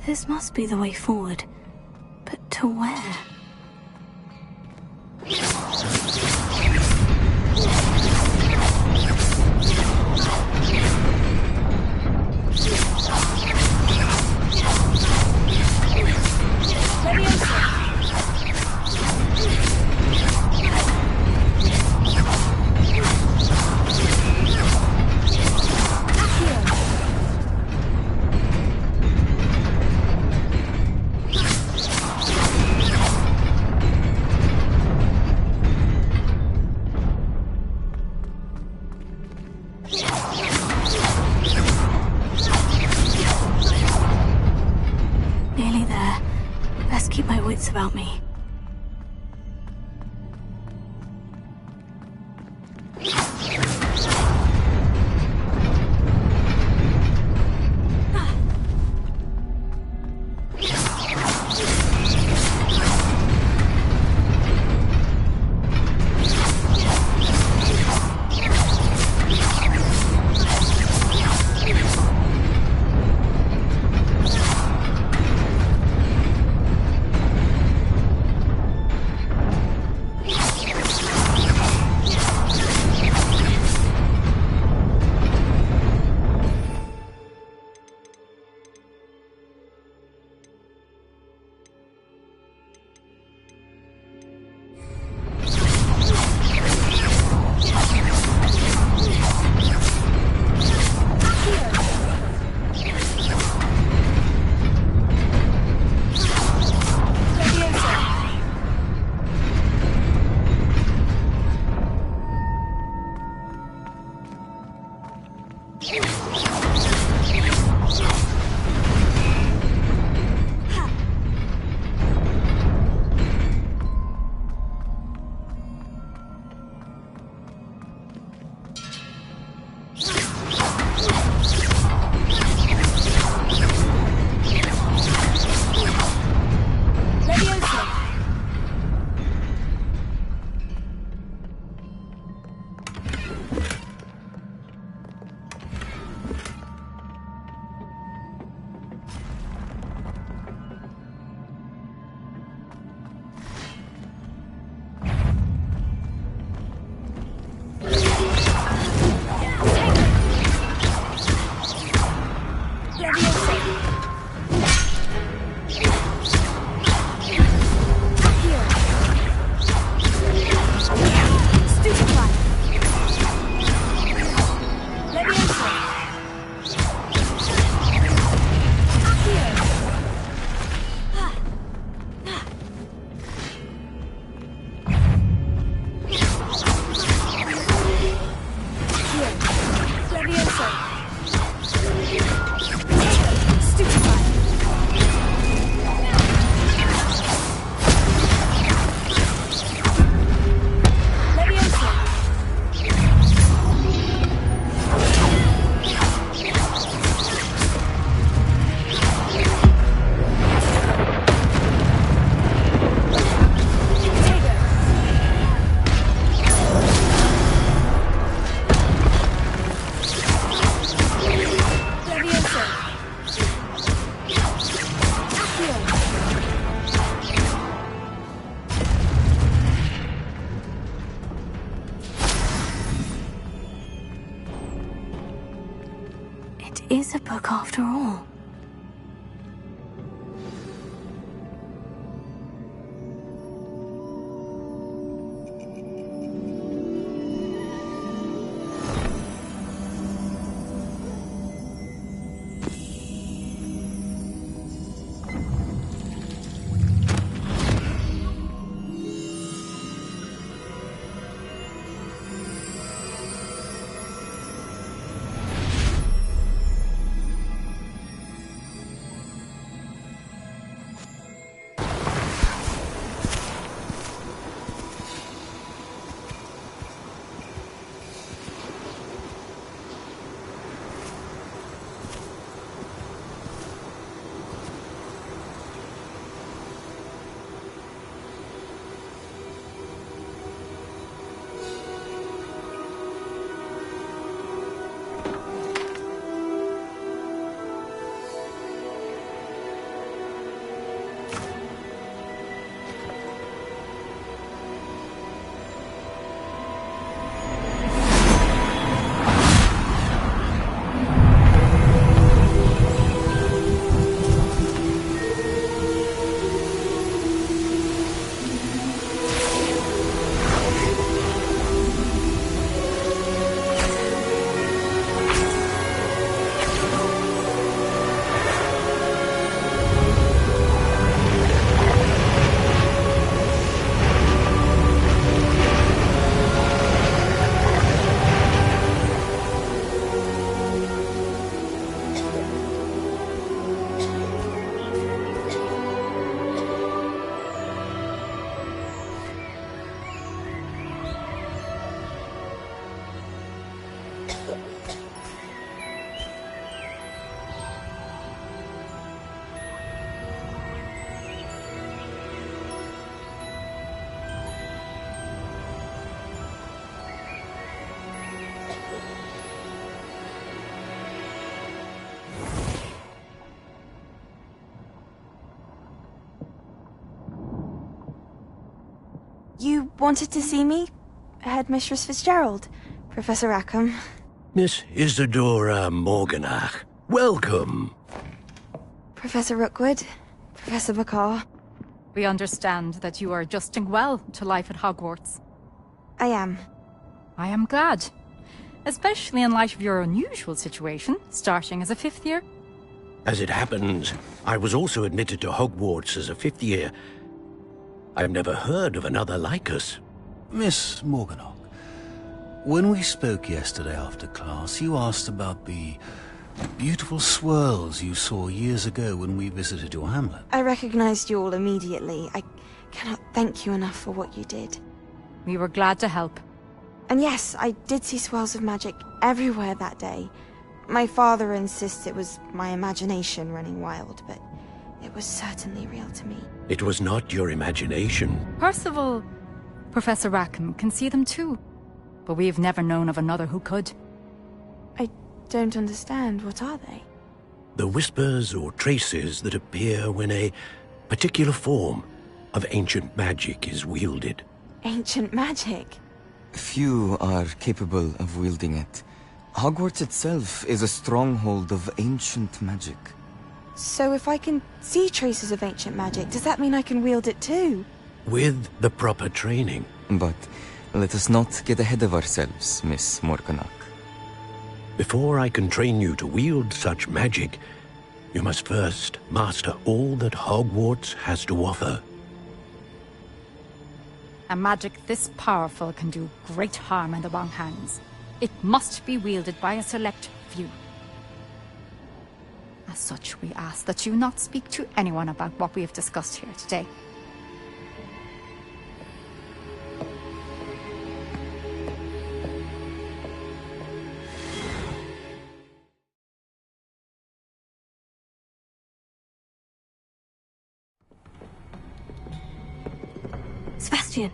This must be the way forward. But to where? Nearly there. Best keep my wits about me. Is a book after all. You wanted to see me? Headmistress Fitzgerald, Professor Rackham. Miss Isadora Morganach, welcome. Professor Rookwood, Professor Bakar. We understand that you are adjusting well to life at Hogwarts. I am. I am glad. Especially in light of your unusual situation, starting as a 5th year. As it happens, I was also admitted to Hogwarts as a 5th year. I've never heard of another like us. Miss Morganach, when we spoke yesterday after class, you asked about the beautiful swirls you saw years ago when we visited your hamlet. I recognized you all immediately. I cannot thank you enough for what you did. We were glad to help. And yes, I did see swirls of magic everywhere that day. My father insists it was my imagination running wild, but it was certainly real to me. It was not your imagination. Percival, Professor Rackham can see them too. But we've never known of another who could. I don't understand. What are they? The whispers or traces that appear when a particular form of ancient magic is wielded. Ancient magic? Few are capable of wielding it. Hogwarts itself is a stronghold of ancient magic. So if I can see traces of ancient magic, does that mean I can wield it too? With the proper training. But let us not get ahead of ourselves, Miss Morganach. Before I can train you to wield such magic, you must first master all that Hogwarts has to offer. A magic this powerful can do great harm in the wrong hands. It must be wielded by a select few. As such, we ask that you not speak to anyone about what we have discussed here today. Sebastian.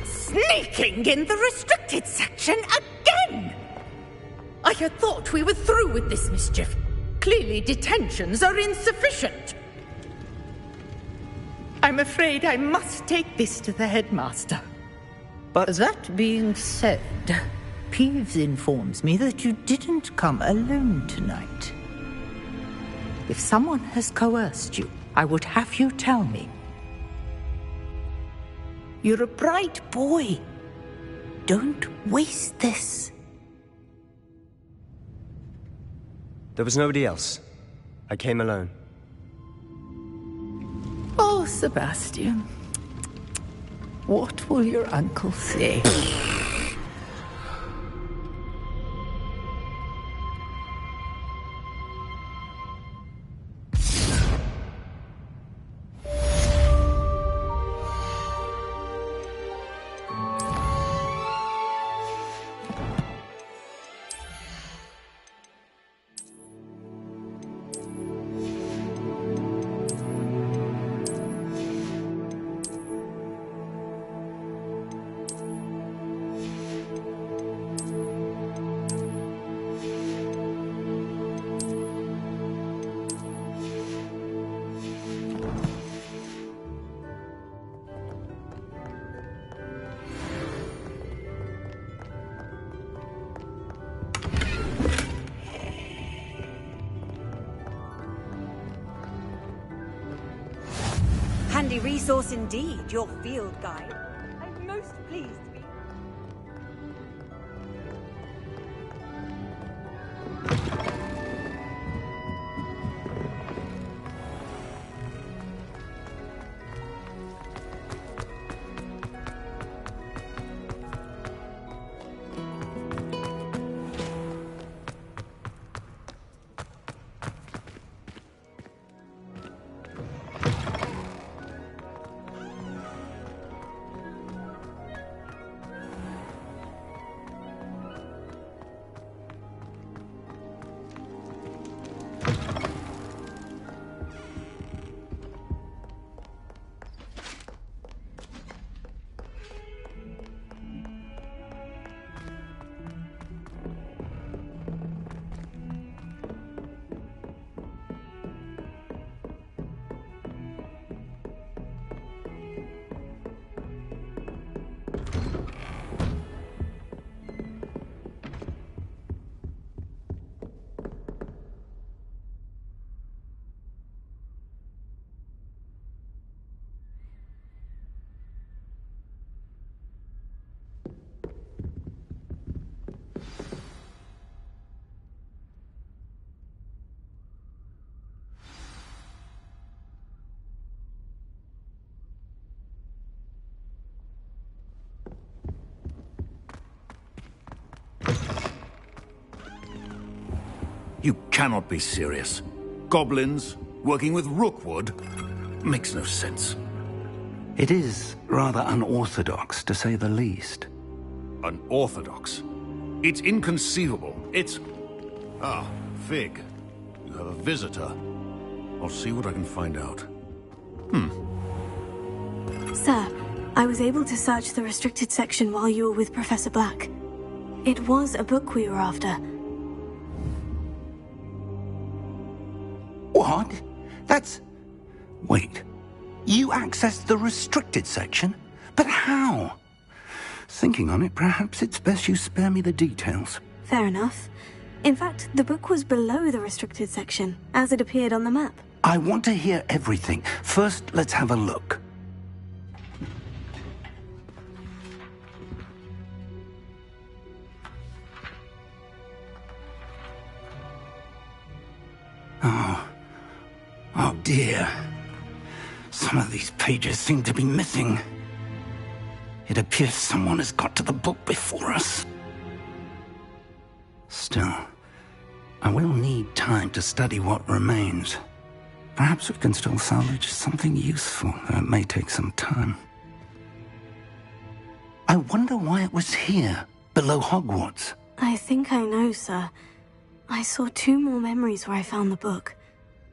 Sneaking in the restricted section again! I had thought we were through with this mischief. Clearly detentions are insufficient. I'm afraid I must take this to the headmaster. But that being said, Peeves informs me that you didn't come alone tonight. If someone has coerced you, I would have you tell me. You're a bright boy. Don't waste this. There was nobody else. I came alone. Oh, Sebastian. What will your uncle say? Handy resource indeed, your field guide. I'm most pleased to be... You cannot be serious. Goblins working with Rookwood? Makes no sense. It is rather unorthodox, to say the least. Unorthodox? It's inconceivable. It's... Ah, Fig. You have a visitor. I'll see what I can find out. Sir, I was able to search the restricted section while you were with Professor Black. It was a book we were after. What? That's... Wait. You accessed the restricted section? But how? Thinking on it, perhaps it's best you spare me the details. Fair enough. In fact, the book was below the restricted section, as it appeared on the map. I want to hear everything. First, let's have a look. Oh dear. Some of these pages seem to be missing. It appears someone has got to the book before us. Still, I will need time to study what remains. Perhaps we can still salvage something useful, though it may take some time. I wonder why it was here, below Hogwarts. I think I know, sir. I saw 2 more memories where I found the book.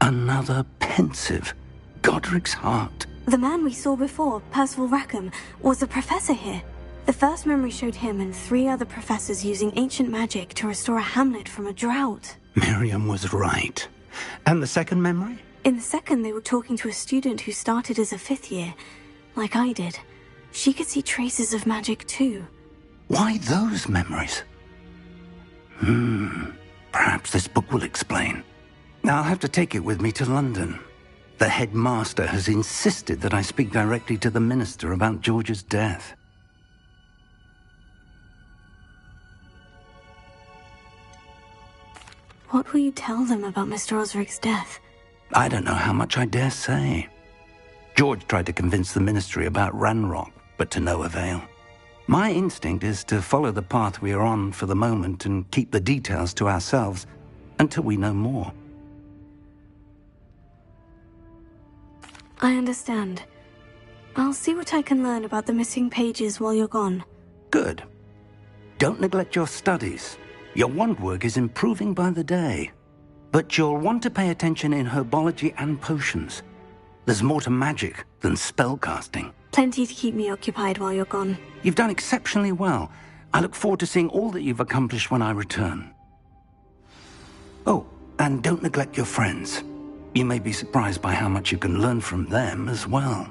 Another pensive. Godric's heart. The man we saw before, Percival Rackham, was a professor here. The first memory showed him and 3 other professors using ancient magic to restore a hamlet from a drought. Miriam was right. And the second memory? In the second, they were talking to a student who started as a 5th year, like I did. She could see traces of magic too. Why those memories? Perhaps this book will explain. I'll have to take it with me to London. The headmaster has insisted that I speak directly to the minister about George's death. What will you tell them about Mr. Osric's death? I don't know how much I dare say. George tried to convince the ministry about Ranrock, but to no avail. My instinct is to follow the path we are on for the moment and keep the details to ourselves until we know more. I understand. I'll see what I can learn about the missing pages while you're gone. Good. Don't neglect your studies. Your wand work is improving by the day. But you'll want to pay attention in herbology and potions. There's more to magic than spellcasting. Plenty to keep me occupied while you're gone. You've done exceptionally well. I look forward to seeing all that you've accomplished when I return. Oh, and don't neglect your friends. You may be surprised by how much you can learn from them as well.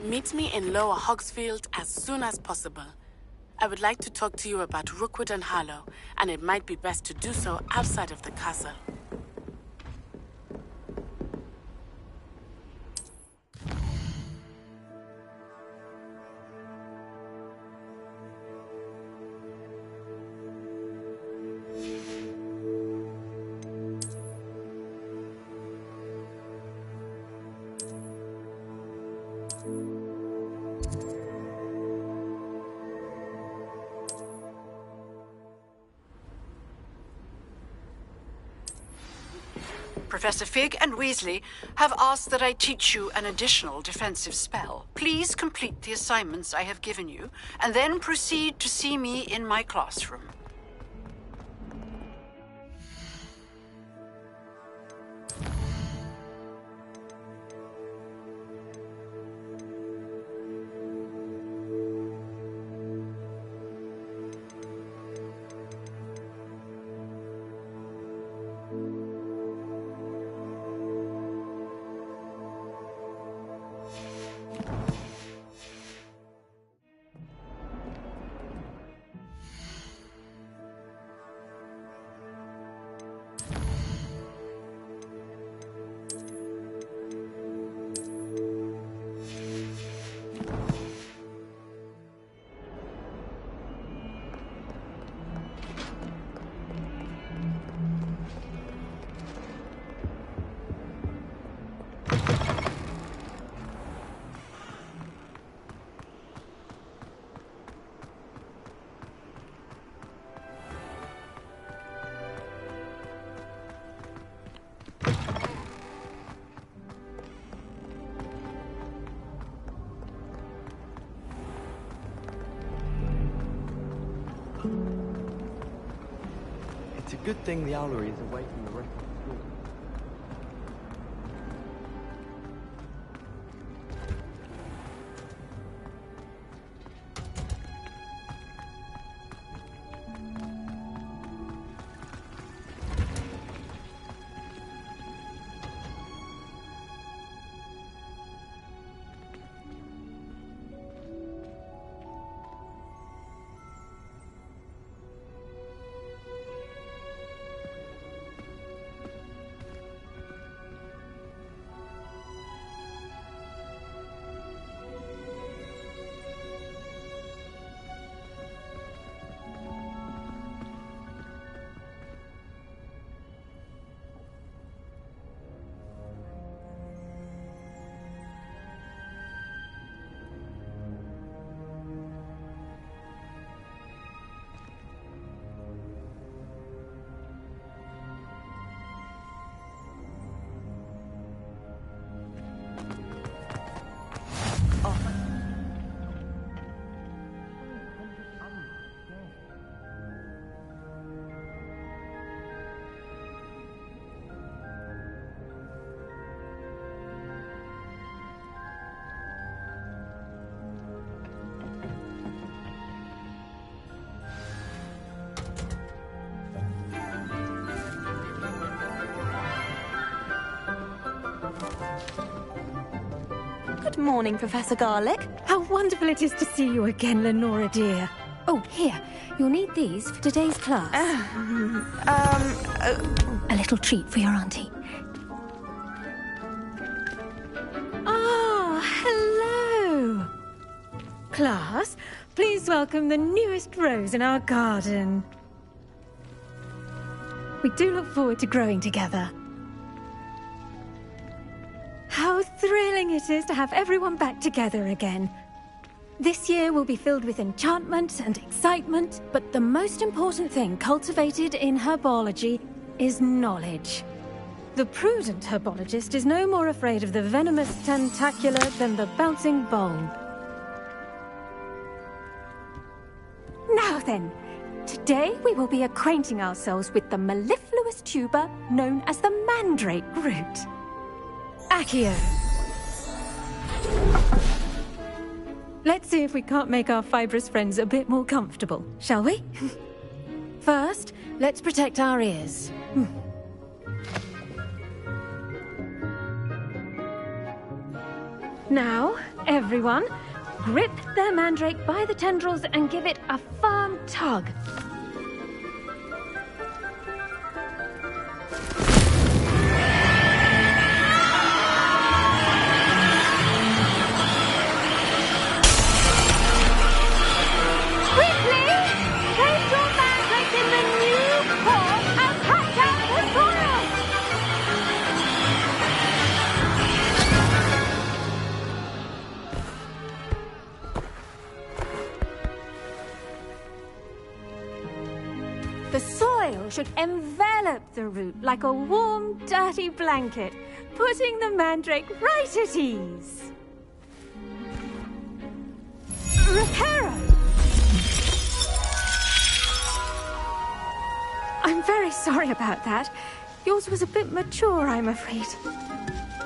Meet me in Lower Hogsfield as soon as possible. I would like to talk to you about Rookwood and Harlow, and it might be best to do so outside of the castle. Professor Fig and Weasley have asked that I teach you an additional defensive spell. Please complete the assignments I have given you, and then proceed to see me in my classroom. Good thing the owlery is away from the rest of the school. Good morning, Professor Garlick. How wonderful it is to see you again, Lenora dear. Oh, here. You'll need these for today's class. A little treat for your auntie. Ah, hello. Class, please welcome the newest rose in our garden. We do look forward to growing together. How thrilling it is to have everyone back together again. This year will be filled with enchantment and excitement, but the most important thing cultivated in herbology is knowledge. The prudent herbologist is no more afraid of the venomous tentacula than the bouncing bulb. Now then, today we will be acquainting ourselves with the mellifluous tuber known as the mandrake root. Accio. Let's see if we can't make our fibrous friends a bit more comfortable, shall we? First, let's protect our ears. Now, everyone, grip their mandrake by the tendrils and give it a firm tug. The soil should envelop the root like a warm, dirty blanket, putting the mandrake right at ease. Reparo! I'm very sorry about that. Yours was a bit mature, I'm afraid.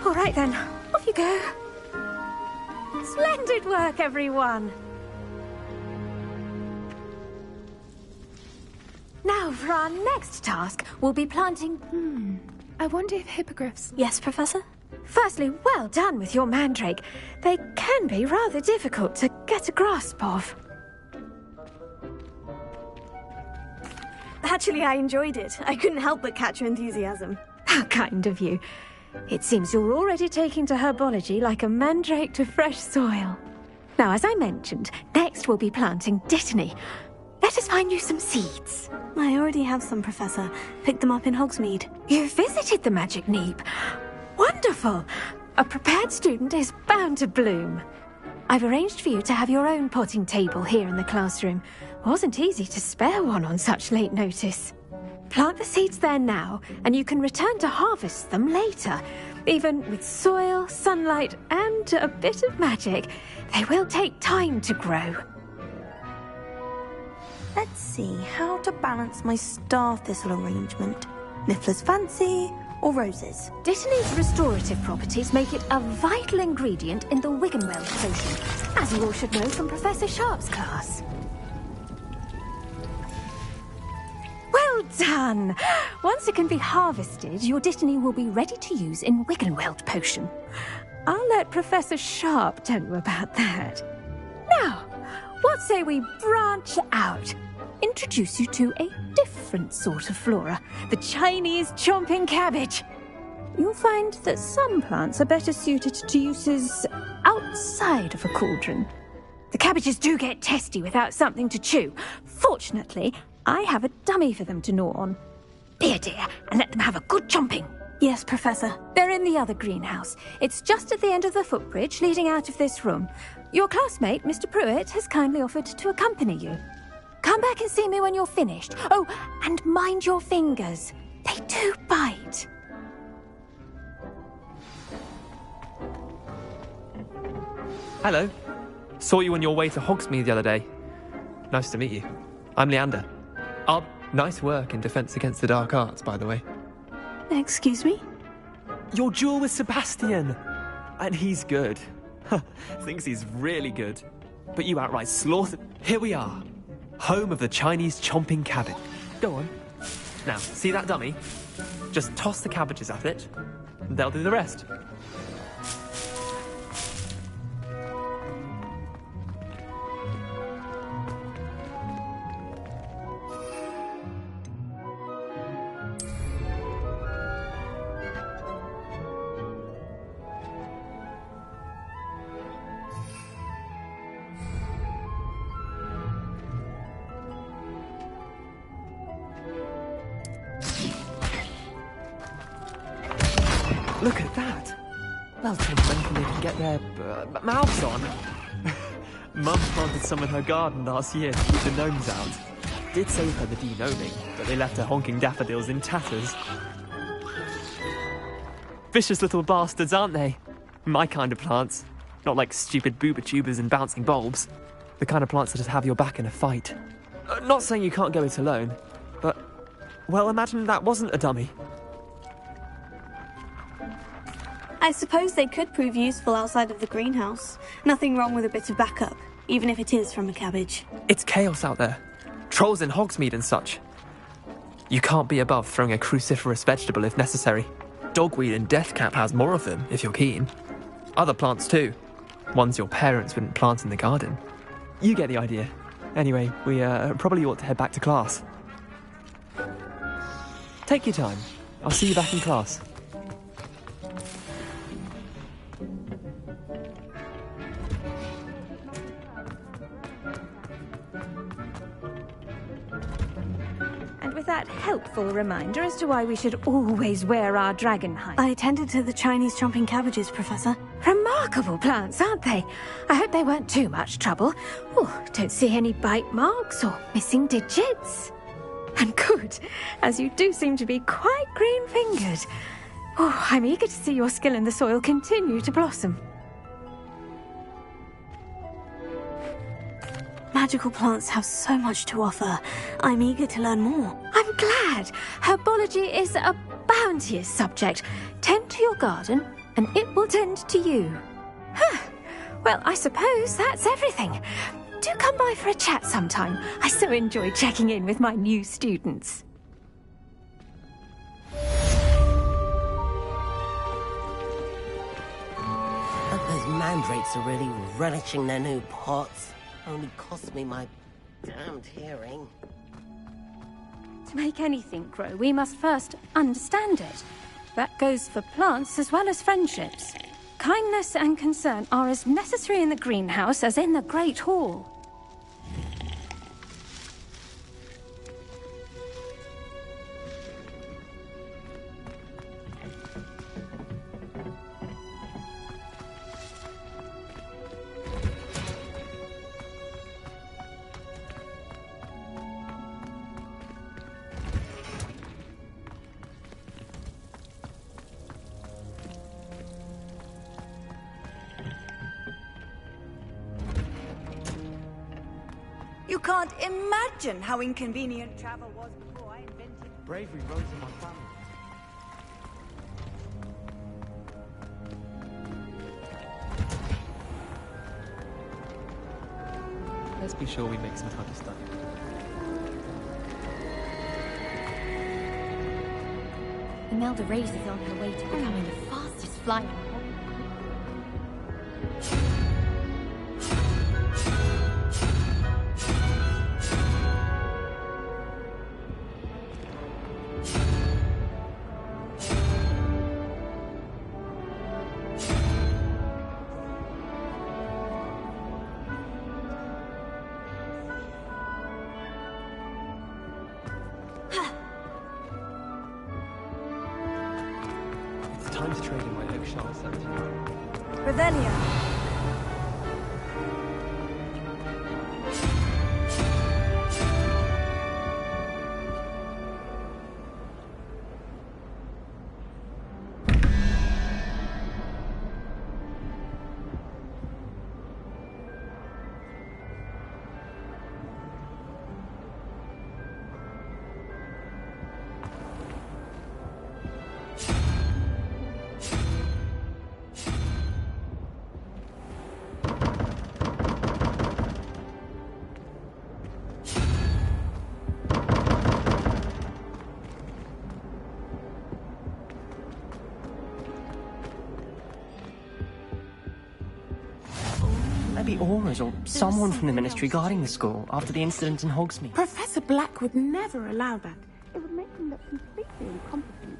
All right then, off you go. Splendid work, everyone! Now, for our next task, we'll be planting... I wonder if hippogriffs... Yes, Professor? Firstly, well done with your mandrake. They can be rather difficult to get a grasp of. Actually, I enjoyed it. I couldn't help but catch your enthusiasm. How kind of you. It seems you're already taking to herbology like a mandrake to fresh soil. Now, as I mentioned, next we'll be planting dittany. Let us find you some seeds. I already have some, Professor. Picked them up in Hogsmeade. You visited the Magic Neep. Wonderful. A prepared student is bound to bloom. I've arranged for you to have your own potting table here in the classroom. Wasn't easy to spare one on such late notice. Plant the seeds there now, and you can return to harvest them later. Even with soil, sunlight, and a bit of magic, they will take time to grow. Let's see how to balance my star thistle arrangement. Niffler's fancy or roses? Dittany's restorative properties make it a vital ingredient in the Wiggenweld potion, as you all should know from Professor Sharp's class. Well done! Once it can be harvested, your Dittany will be ready to use in Wiggenweld potion. I'll let Professor Sharp tell you about that. Now, what say we branch out? Introduce you to a different sort of flora, the Chinese chomping cabbage. You'll find that some plants are better suited to uses outside of a cauldron. The cabbages do get testy without something to chew. Fortunately, I have a dummy for them to gnaw on. Be a dear and let them have a good chomping. Yes, Professor. They're in the other greenhouse. It's just at the end of the footbridge leading out of this room. Your classmate, Mr. Pruitt, has kindly offered to accompany you. Come back and see me when you're finished. Oh, and mind your fingers. They do bite. Hello. Saw you on your way to Hogsmeade the other day. Nice to meet you. I'm Leander. Nice work in Defense Against the Dark Arts, by the way. Excuse me? Your duel with Sebastian. And he's good. Thinks he's really good. But you outright slaughtered. Here we are. Home of the Chinese chomping cabbage. Go on. Now, see that dummy? Just toss the cabbages at it, and they'll do the rest. Look at that! Well, when can they can get their mouths on? Mum planted some in her garden last year to keep the gnomes out. Did save her the de-gnoming, but they left her honking daffodils in tatters. Vicious little bastards, aren't they? My kind of plants. Not like stupid booba tubers and bouncing bulbs. The kind of plants that just have your back in a fight. Not saying you can't go it alone, but... well, imagine that wasn't a dummy. I suppose they could prove useful outside of the greenhouse. Nothing wrong with a bit of backup, even if it is from a cabbage. It's chaos out there. Trolls in Hogsmeade and such. You can't be above throwing a cruciferous vegetable if necessary. Dogweed and deathcap has more of them, if you're keen. Other plants too. Ones your parents wouldn't plant in the garden. You get the idea. Anyway, we probably ought to head back to class. Take your time. I'll see you back in class. That helpful reminder as to why we should always wear our dragon hide. I attended to the Chinese chomping cabbages, Professor. Remarkable plants, aren't they? I hope they weren't too much trouble. Oh, don't see any bite marks or missing digits. And good, as you do seem to be quite green-fingered. Oh, I'm eager to see your skill in the soil continue to blossom. Magical plants have so much to offer. I'm eager to learn more. I'm glad. Herbology is a bounteous subject. Tend to your garden, and it will tend to you. Well, I suppose that's everything. Do come by for a chat sometime. I so enjoy checking in with my new students. Those mandrakes are really relishing their new pots. Only cost me my damned hearing. To make anything grow, we must first understand it. That goes for plants as well as friendships. Kindness and concern are as necessary in the greenhouse as in the Great Hall. You can't imagine how inconvenient travel was before I invented... Bravery runs in my family. Let's be sure we make some time to study. Imelda Reyes is on her way to becoming the fastest flyer. Time to trade in my eggshells. Revelio. Maybe Aura's or someone from the Ministry guarding the school after the incident in Hogsmeade. Professor Black would never allow that. It would make him look completely incompetent.